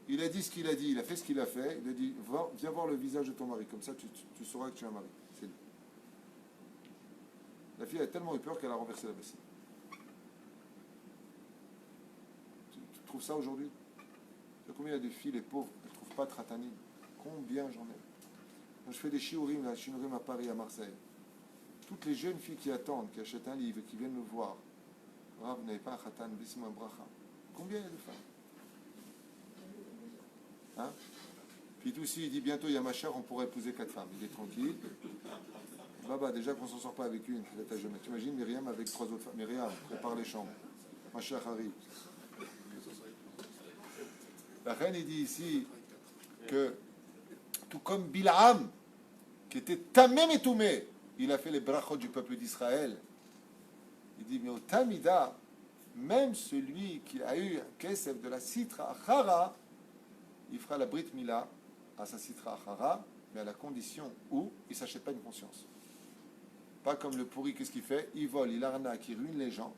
Il a dit ce qu'il a dit, il a fait ce qu'il a fait, il a dit, viens voir le visage de ton mari, comme ça tu sauras que tu as un mari. C'est lui. La fille a tellement eu peur qu'elle a renversé la bassine. Tu trouves ça aujourd'hui? Tu sais combien il y a de filles, les pauvres, elles ne trouvent pas de ratanim? Combien j'en ai? Quand je fais des shiurim, là, shiurim à Paris, à Marseille. Toutes les jeunes filles qui attendent, qui achètent un livre, qui viennent me voir. Ah, vous n'avez pas un khatan, laissez-moi un bracha. Combien il y a de femmes? Hein? Puis tout aussi, il dit bientôt, il y a ma chère, on pourrait épouser 4 femmes. Il est tranquille. Baba, déjà qu'on ne s'en sort pas avec une, c'est ta jeune. Tu imagines Myriam avec 3 autres femmes. Myriam, prépare les chambres. Ma chère arrive. La reine, il dit ici que, tout comme Bil'am, qui était tamem et toumé, il a fait les brachot du peuple d'Israël. Il dit, mais au Tamida, même celui qui a eu un kesef de la Sitra Achara, il fera la Brit Mila à sa Sitra Achara, mais à la condition où il ne s'achète pas une conscience. Pas comme le pourri, qu'est-ce qu'il fait? Il vole, il arnaque, il ruine les gens.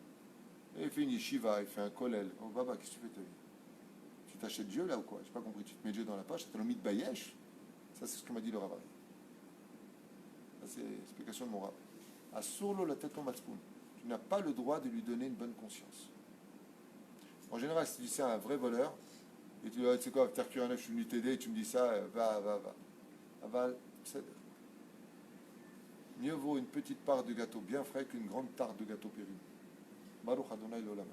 Et il fait une yeshiva, il fait un kollel. Oh, Baba, qu'est-ce que tu fais ta vie? Tu t'achètes Dieu là ou quoi? Je n'ai pas compris. Tu te mets Dieu dans la poche, tu as le mythe Bayesh. Ça, c'est ce que m'a dit le Rav. Ça, c'est l'explication de mon Rav. À Sourlo la tête en matzpoun. Tu n'as pas le droit de lui donner une bonne conscience. En général, si tu dis ça à un vrai voleur, et tu dis, tu sais quoi, je suis venu t'aider, et tu me dis ça, va. Aval, c'est. Mieux vaut une petite part de gâteau bien frais qu'une grande tarte de gâteau périmé. Baruch Adonai l'olam.